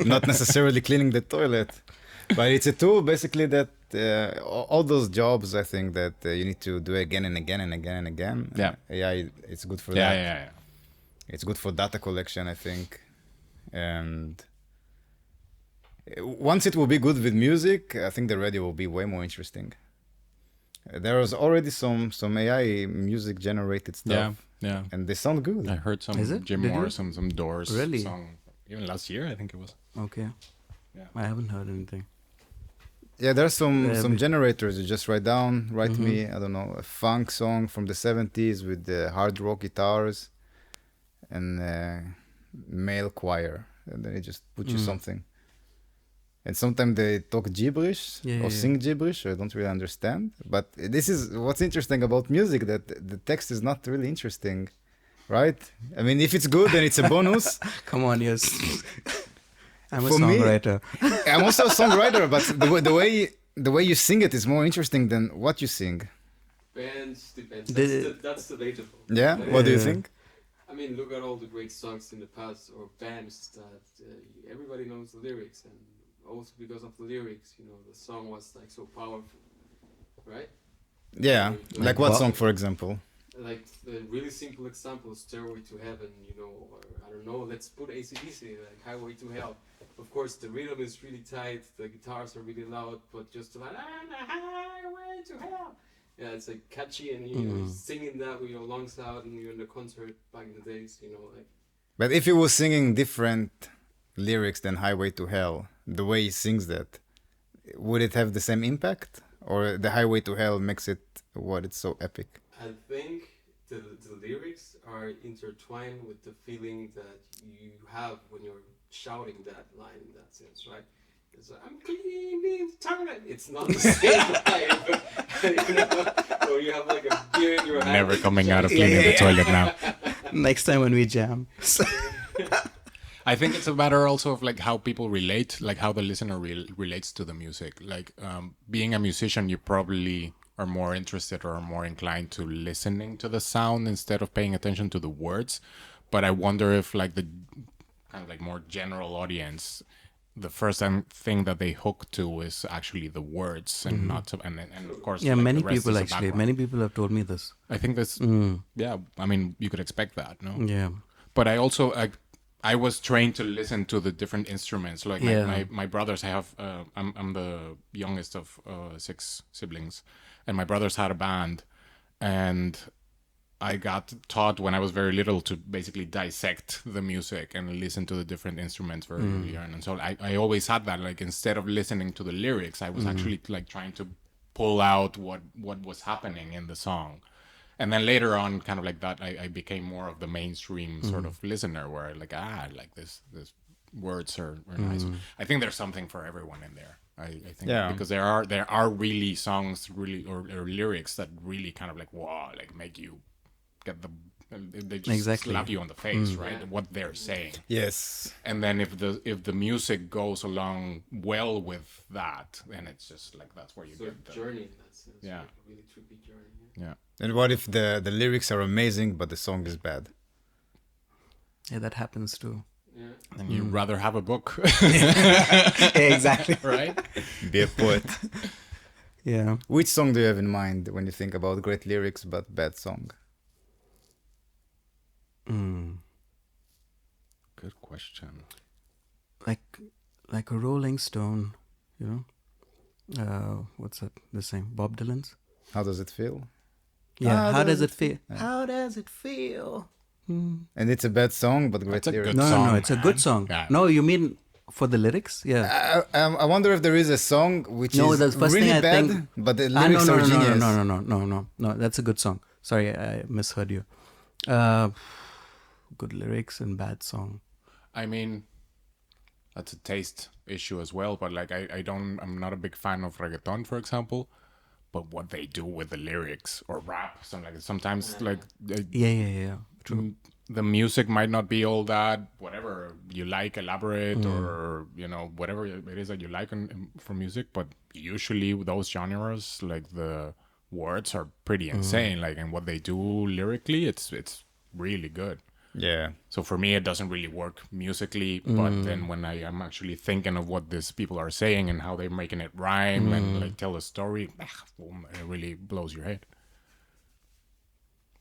Not necessarily cleaning the toilet. But it's a tool, basically, that all those jobs, I think, that you need to do again and again and again and again. Yeah. AI, it's good for Yeah, that. yeah, yeah. It's good for data collection, I think. And once it will be good with music, I think the radio will be way more interesting. There is already some AI music generated stuff. Yeah. And they sound good. I heard some Is it? Jim Did you? Morrison, some Doors Really? song, even last year, I think it was. Okay. Yeah. I haven't heard anything. Yeah, there's some Yeah, generators. You just write me, I don't know, a funk song from the 70s with the hard rock guitars and male choir. And then it just put you something. And sometimes they talk gibberish or sing gibberish. I don't really understand. But this is what's interesting about music, that the text is not really interesting, right? I mean, if it's good, then it's a bonus. Come on, yes. I'm a For me- songwriter. I'm also a songwriter, but the way you sing it is more interesting than what you sing. Depends. The- That's debatable. Yeah? What do you Yeah. think? I mean, look at all the great songs in the past or bands that everybody knows the lyrics, and also because of the lyrics, you know, the song was like so powerful, right? Yeah, like what what? song, for example? Like the really simple example, Stairway to Heaven, you know, or I don't know, let's put AC/DC, like Highway to Hell. Of course, the rhythm is really tight, the guitars are really loud, but just like, on the highway to hell. Yeah, it's like catchy, and you're singing that with your lungs out, and you're in the concert back in the days, you know, like. But if he was singing different lyrics than Highway to Hell, the way he sings that, would it have the same impact? Or the Highway to Hell makes it what it's so epic? I think the lyrics are intertwined with the feeling that you have when you're shouting that line in that sense, right? It's like, I'm cleaning the toilet. It's not the same line, but, you know, or you have like a beer in your hand. Never coming out of cleaning the toilet now. Next time when we jam. I think it's a matter also of like how people relate, like how the listener relates to the music. Like being a musician, you probably are more interested or more inclined to listening to the sound instead of paying attention to the words. But I wonder if like the kind of like more general audience, the first thing that they hook to is actually the words and not to, and of course Yeah, like, many the rest people is the actually. background. Many people have told me this. I think this, yeah. I mean, you could expect that, no? Yeah. But I also I was trained to listen to the different instruments. Like my brothers, I have I'm the youngest of 6 siblings, and my brothers had a band, and I got taught when I was very little to basically dissect the music and listen to the different instruments very early on. And so I always had that, like instead of listening to the lyrics, I was actually like trying to pull out what was happening in the song. And then later on, kind of like that, I became more of the mainstream sort of listener where I like this words are nice. I think there's something for everyone in there. I think because there are really songs really or lyrics that really kind of like wow, like make you get they just slap you on the face, right? What they're saying. Yes. And then if the music goes along well with that, then it's just like that's where you So get the journey in that sense. Yeah. Like a really trippy journey. yeah. And what if the lyrics are amazing, but the song is bad? Yeah, that happens too. Yeah. And you'd rather have a book, Exactly. right? Be a poet. Yeah. Which song do you have in mind when you think about great lyrics but bad song? Good question. Like a Rolling Stone, you know. What's that? The same. Bob Dylan's. How does it feel? Yeah. How does it feel? How does it feel? And it's a bad song, but great That's a lyrics. good No, song, it's a man. good song. Yeah. No, you mean for the lyrics? Yeah. I wonder if there is a song which No, is the first really thing I bad, think- but the No, lyrics are genius. No. That's a good song. Sorry, I misheard you. Good lyrics and bad song. I mean, that's a taste issue as well. But like, I'm not a big fan of reggaeton, for example. But what they do with the lyrics or rap, sometimes like Yeah. True. the music might not be all that whatever you like, elaborate or you know whatever it is that you like for music. But usually those genres, like the words are pretty insane. Like, and what they do lyrically, it's really good. Yeah. So for me, it doesn't really work musically, but then when I am actually thinking of what these people are saying and how they're making it rhyme and like tell a story, boom, it really blows your head.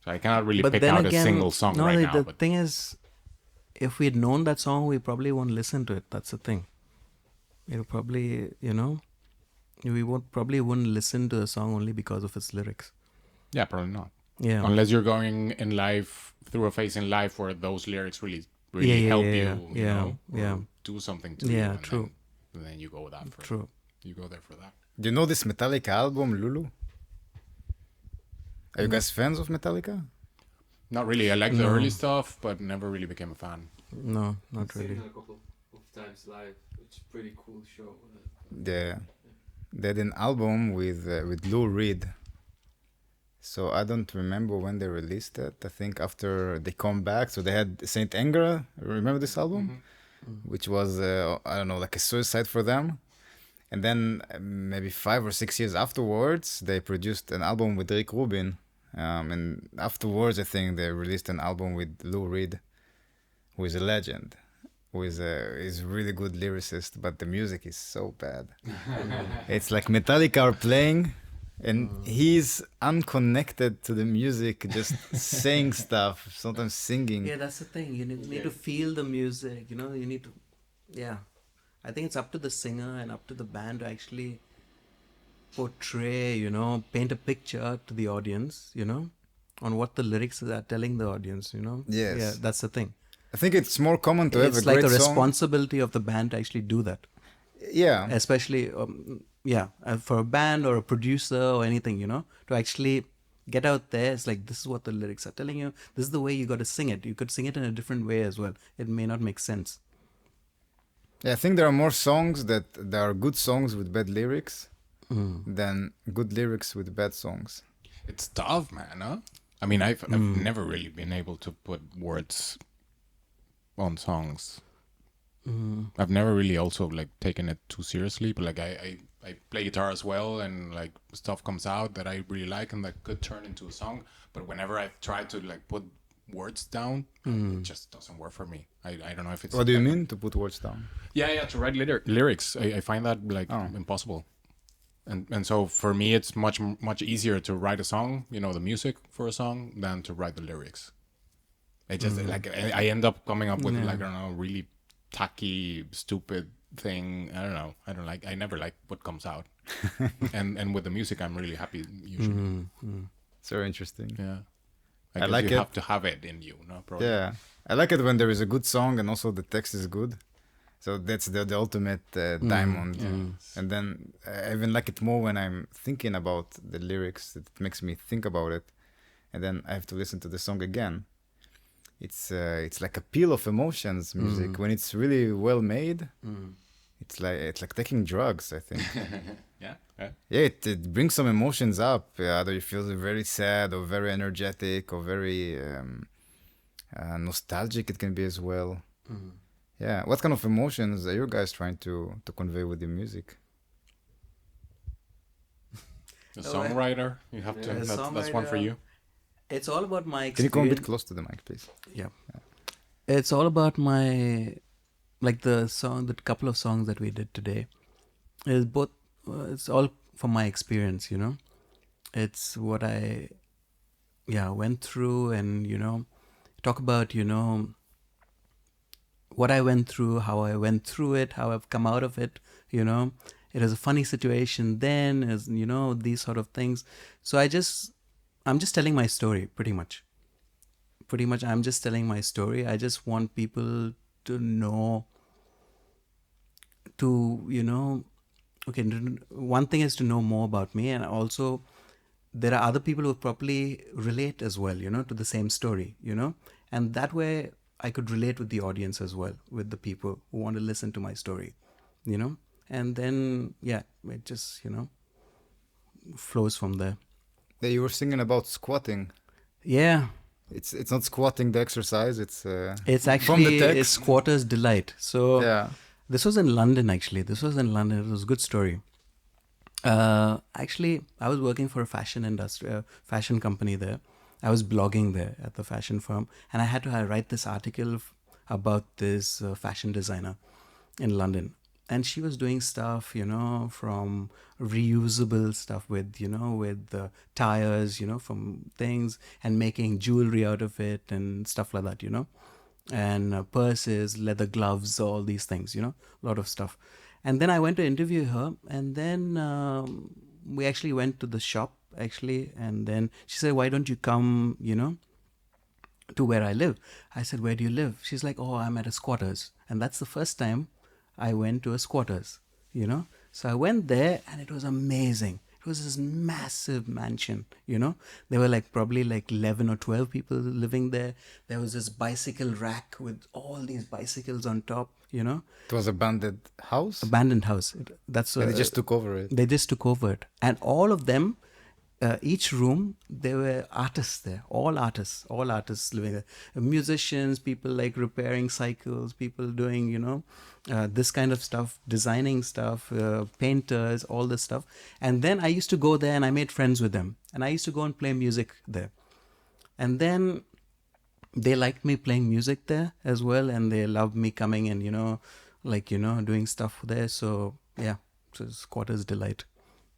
So I cannot really pick out a single song right now. The But thing is, if we'd known that song, we probably won't listen to it. That's the thing. It'll probably, you know, we wouldn't listen to the song only because of its lyrics. yeah, probably not. Yeah. Unless you're going in life through a phase in life where those lyrics really help you know, or do something to you. Yeah, And true. Then you go with that. True. You go there for that. Do you know this Metallica album, Lulu? Are you guys fans of Metallica? Not really. I like the early stuff, but never really became a fan. No, not Seen really. it a couple of times live, which is a pretty cool show. They had an album with Lou Reed. So I don't remember when they released it. I think after they come back. So they had Saint Anger. Remember this album? Which was, I don't know, like a suicide for them. And then maybe 5 or 6 years afterwards, they produced an album with Rick Rubin. And afterwards, I think they released an album with Lou Reed, who is a legend, who is a really good lyricist, but the music is so bad. It's like Metallica are playing, and he's unconnected to the music, just saying stuff, sometimes singing. Yeah, that's the thing. You need to feel the music. You know, you need to. Yeah, I think it's up to the singer and up to the band to actually portray. You know, paint a picture to the audience. You know, on what the lyrics are telling the audience. You know. Yes. Yeah, that's the thing. I think it's more common to have a It's like great a song. responsibility of the band to actually do that. Yeah. Especially, for a band or a producer or anything, you know, to actually get out there. It's like, this is what the lyrics are telling you. This is the way you got to sing it. You could sing it in a different way as well. It may not make sense. Yeah, I think there are more songs that there are good songs with bad lyrics than good lyrics with bad songs. It's tough, man. Huh? I mean, I've never really been able to put words on songs. I've never really also like taken it too seriously, but like I play guitar as well, and like stuff comes out that I really like and that could turn into a song. But whenever I've tried to like put words down, it just doesn't work for me. I don't know if it's. What do you mean to put words down? Yeah, to write lyrics. I find that like impossible. And so for me, it's much easier to write a song, you know, the music for a song, than to write the lyrics. I just like I end up coming up with like, I don't know, really tacky, stupid thing. I don't know. I never like what comes out. and with the music, I'm really happy usually. It's very interesting. Yeah. I guess like you it. have to have it in you, no? Probably. Yeah, I like it when there is a good song and also the text is good. So that's the ultimate diamond. And then I even like it more when I'm thinking about the lyrics. It makes me think about it, and then I have to listen to the song again. It's like a peel of emotions music. When it's really well made, it's like taking drugs, I think. Yeah. Yeah, it brings some emotions up. Either you feel very sad or very energetic or very nostalgic. It can be as well. Yeah, what kind of emotions are you guys trying to convey with your music? The songwriter, you have to. That's one for you. It's all about my experience. Can you come a bit close to the mic, please? Yeah. It's all about my, like the couple of songs that we did today. Is both. It's all from my experience, you know. It's what I, went through, and you know, talk about, you know, what I went through, how I went through it, how I've come out of it, you know. It was a funny situation then, as you know, these sort of things. So I'm just telling my story, pretty much. I'm just telling my story. I just want people to know, you know, okay, one thing is to know more about me, and also there are other people who probably relate as well, you know, to the same story, you know, and that way I could relate with the audience as well, with the people who want to listen to my story, you know, and then, it just, you know, flows from there. Yeah, you were singing about squatting. Yeah. It's not squatting the exercise, it's actually, from the text. It's Squatter's Delight. So this was in London, actually. It was a good story. Actually, I was working for a fashion company there. I was blogging there at the fashion firm, and I had to write this article about this fashion designer in London. And she was doing stuff, you know, from reusable stuff with the tires, you know, from things, and making jewelry out of it and stuff like that, you know, and purses, leather gloves, all these things, you know, a lot of stuff. And then I went to interview her, and then we actually went to the shop, actually, and then she said, why don't you come, you know, to where I live? I said, where do you live? She's like, oh, I'm at a Squatters. And that's the first time I went to a Squatters, you know. So I went there, and it was amazing. It was this massive mansion, you know. There were probably 11 or 12 people living there. There was this bicycle rack with all these bicycles on top, you know. It was abandoned house? Abandoned house. That's they just took over it. They just took over it. And all of them each room there were artists there, all artists living there, musicians, people like repairing cycles, people doing this kind of stuff, designing stuff, painters, all this stuff. And then I used to go there and I made friends with them, and I used to go and play music there. And then they liked me playing music there as well, and they loved me coming and doing stuff there. So yeah, so it's Squatter's Delight.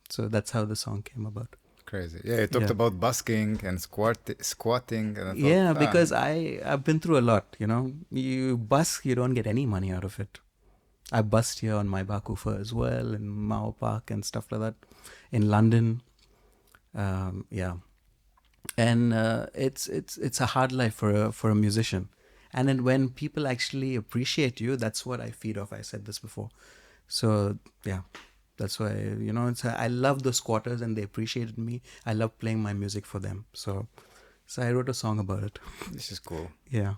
So that's how the song came about. Crazy. Yeah, you talked about busking and squatting. And I thought, because I've been through a lot, You busk, you don't get any money out of it. I busked here on my Bakufa as well, in Mao Park and stuff like that, in London. Yeah. And it's a hard life for a musician. And then when people actually appreciate you, that's what I feed off. I said this before. So, yeah. That's why, I love the Squatters and they appreciated me. I love playing my music for them. So I wrote a song about it. This is cool. Yeah.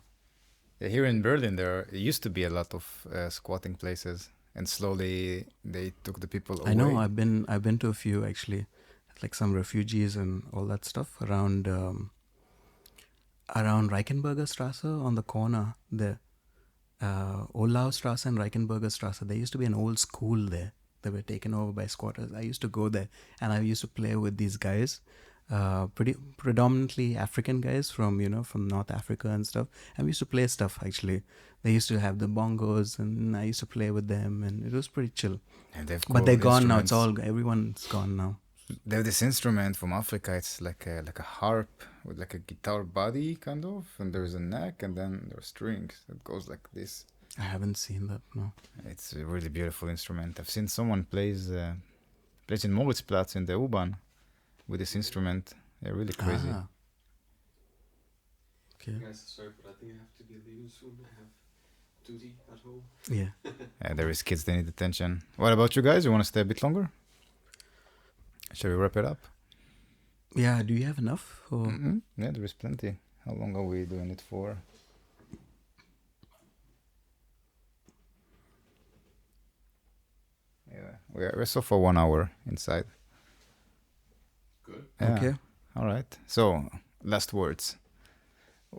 Here in Berlin, there used to be a lot of squatting places, and slowly they took the people away. I know. I've been to a few actually, like some refugees and all that stuff around Reichenberger Straße on the corner there. Olau Straße and Reichenberger Straße. There used to be an old school there. They were taken over by squatters. I used to go there and I used to play with these guys, predominantly African guys from North Africa and stuff. And we used to play stuff actually. They used to have the bongos and I used to play with them, and it was pretty chill. And but they're gone now. Everyone's gone now. They have this instrument from Africa. It's like a harp with like a guitar body kind of, and there's a neck, and then there are strings that goes like this. I haven't seen that, no. It's a really beautiful instrument. I've seen someone plays in Moritzplatz in the U-Bahn with this instrument. They're really crazy. Ah. Okay. Guys, sorry, but I think I have to be leaving soon. I have duty at home. Yeah. There is kids, they need attention. What about you guys? You want to stay a bit longer? Shall we wrap it up? Yeah, do you have enough? Or? Mm-hmm. Yeah, there is plenty. How long are we doing it for? Yeah, we're so for 1 hour inside. Good. Yeah. Okay. All right. So, last words.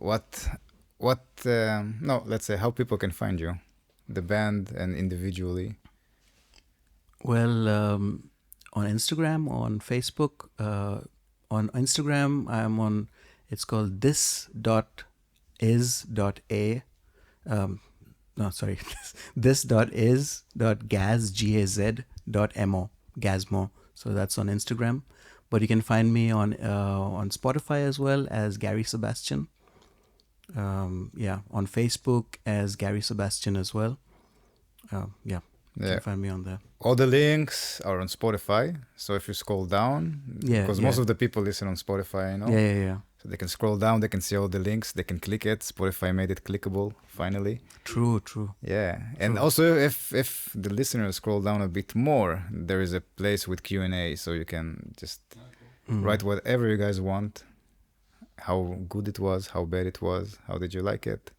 No, let's say how people can find you, the band and individually. Well, on Instagram, on Facebook. On Instagram, I'm on, it's called this.is.a. this.is.gaz.mo. Gaz Mo. So that's on Instagram. But you can find me on Spotify as well as Gary Sebastian. On Facebook as Gary Sebastian as well. You can find me on there. All the links are on Spotify. So if you scroll down, because most of the people listen on Spotify, Yeah. So they can scroll down, they can see all the links, they can click it. Spotify made it clickable, finally. True. Yeah, and also if the listeners scroll down a bit more, there is a place with Q&A, so you can just write whatever you guys want. How good it was, how bad it was, how did you like it?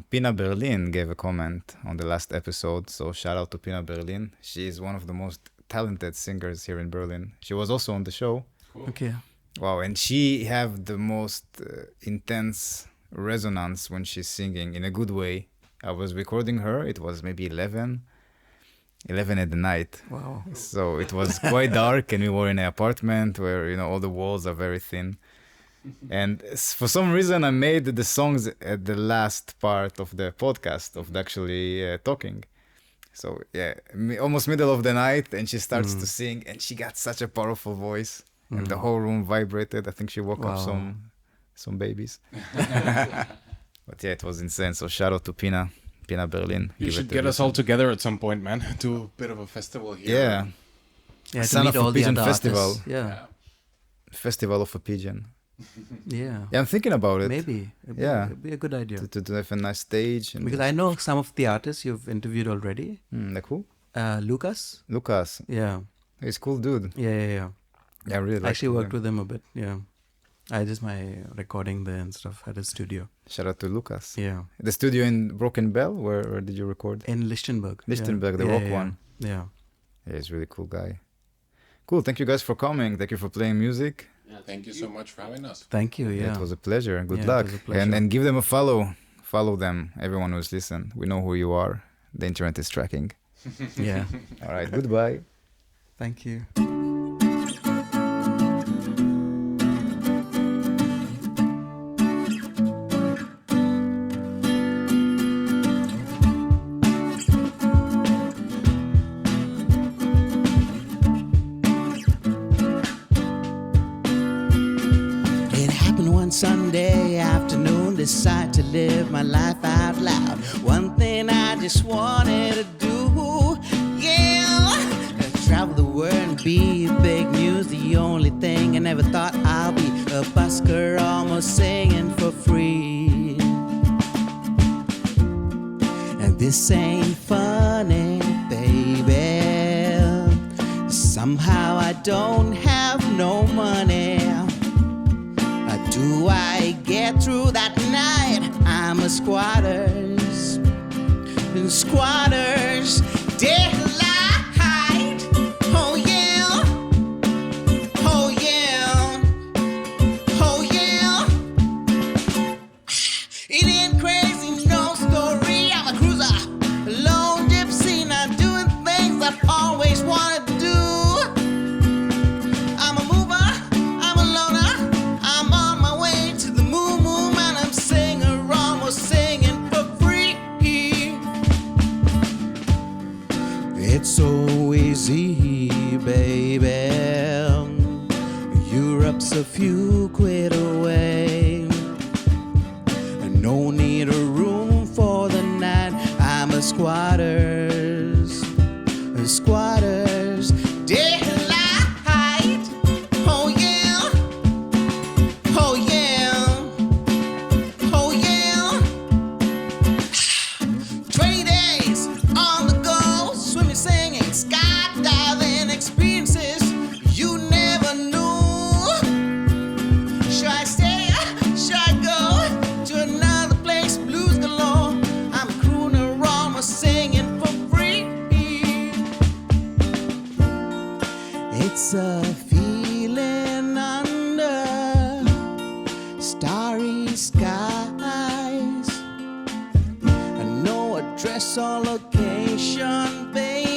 Pina Berlin gave a comment on the last episode, so shout out to Pina Berlin. She is one of the most talented singers here in Berlin. She was also on the show. Cool. Okay. Wow, and she have the most intense resonance when she's singing in a good way. I was recording her, it was maybe 11 at the night. Wow. So it was quite dark and we were in an apartment where, all the walls are very thin. And for some reason I made the songs at the last part of the podcast of actually talking. So yeah, almost middle of the night, and she starts to sing, and she got such a powerful voice. And the whole room vibrated. I think she woke up some babies. But yeah, it was insane. So shout out to Pina Berlin. You should get us all together at some point, man. Do a bit of a festival here. Yeah. Yeah, Son to meet of a all the Pigeon other festival. artists. Yeah. Festival of a Pigeon. Yeah. Yeah, I'm thinking about it. Maybe. It'd be a good idea. To have a nice stage. And Because I know some of the artists you've interviewed already. like who? Lucas. Yeah. He's a cool dude. Yeah. Yeah, I really I actually like worked with him a bit. Yeah. I did my recording there and stuff at his studio. Shout out to Lucas. Yeah. The studio in Broken Bell, where did you record? In Lichtenberg. Lichtenberg, the rock one. Yeah. Yeah, he's a really cool guy. Cool. Thank you guys for coming. Thank you for playing music. Thank you so much for having us. Thank you. Yeah. It was a pleasure. Good Yeah, it luck. was a pleasure. And give them a follow. Follow them, everyone who's listened. We know who you are. The internet is tracking. Yeah. All right. Goodbye. Thank you. It happened one Sunday afternoon, decide to live my life out loud. One thing I just wanted to do, yeah, travel the world and be big news. The only thing I never thought I'll be a busker, almost singing for free. And this ain't funny, baby. Somehow I don't have no money. Do I get through that night? I'm a squatter's delight. Oh yeah, oh yeah, oh yeah. It ain't crazy, no story. I'm a cruiser, a lone gypsy, not doing things I've always wanted to do. I'm a mover, I'm a loner, I'm on my way to the moon, and I'm singing, almost singing for free. It's so easy, baby. Europe's a few quid away. No need a room for the night. I'm a squatter's delight. Oh yeah, oh yeah, oh yeah. 20 days on the go, swimming, singing, skydiving experiences you never knew. Should I stay? Should I go to another place? Blues galore. I'm a crooner, almost singing for free. It's a feeling under starry skies. No address or location, baby.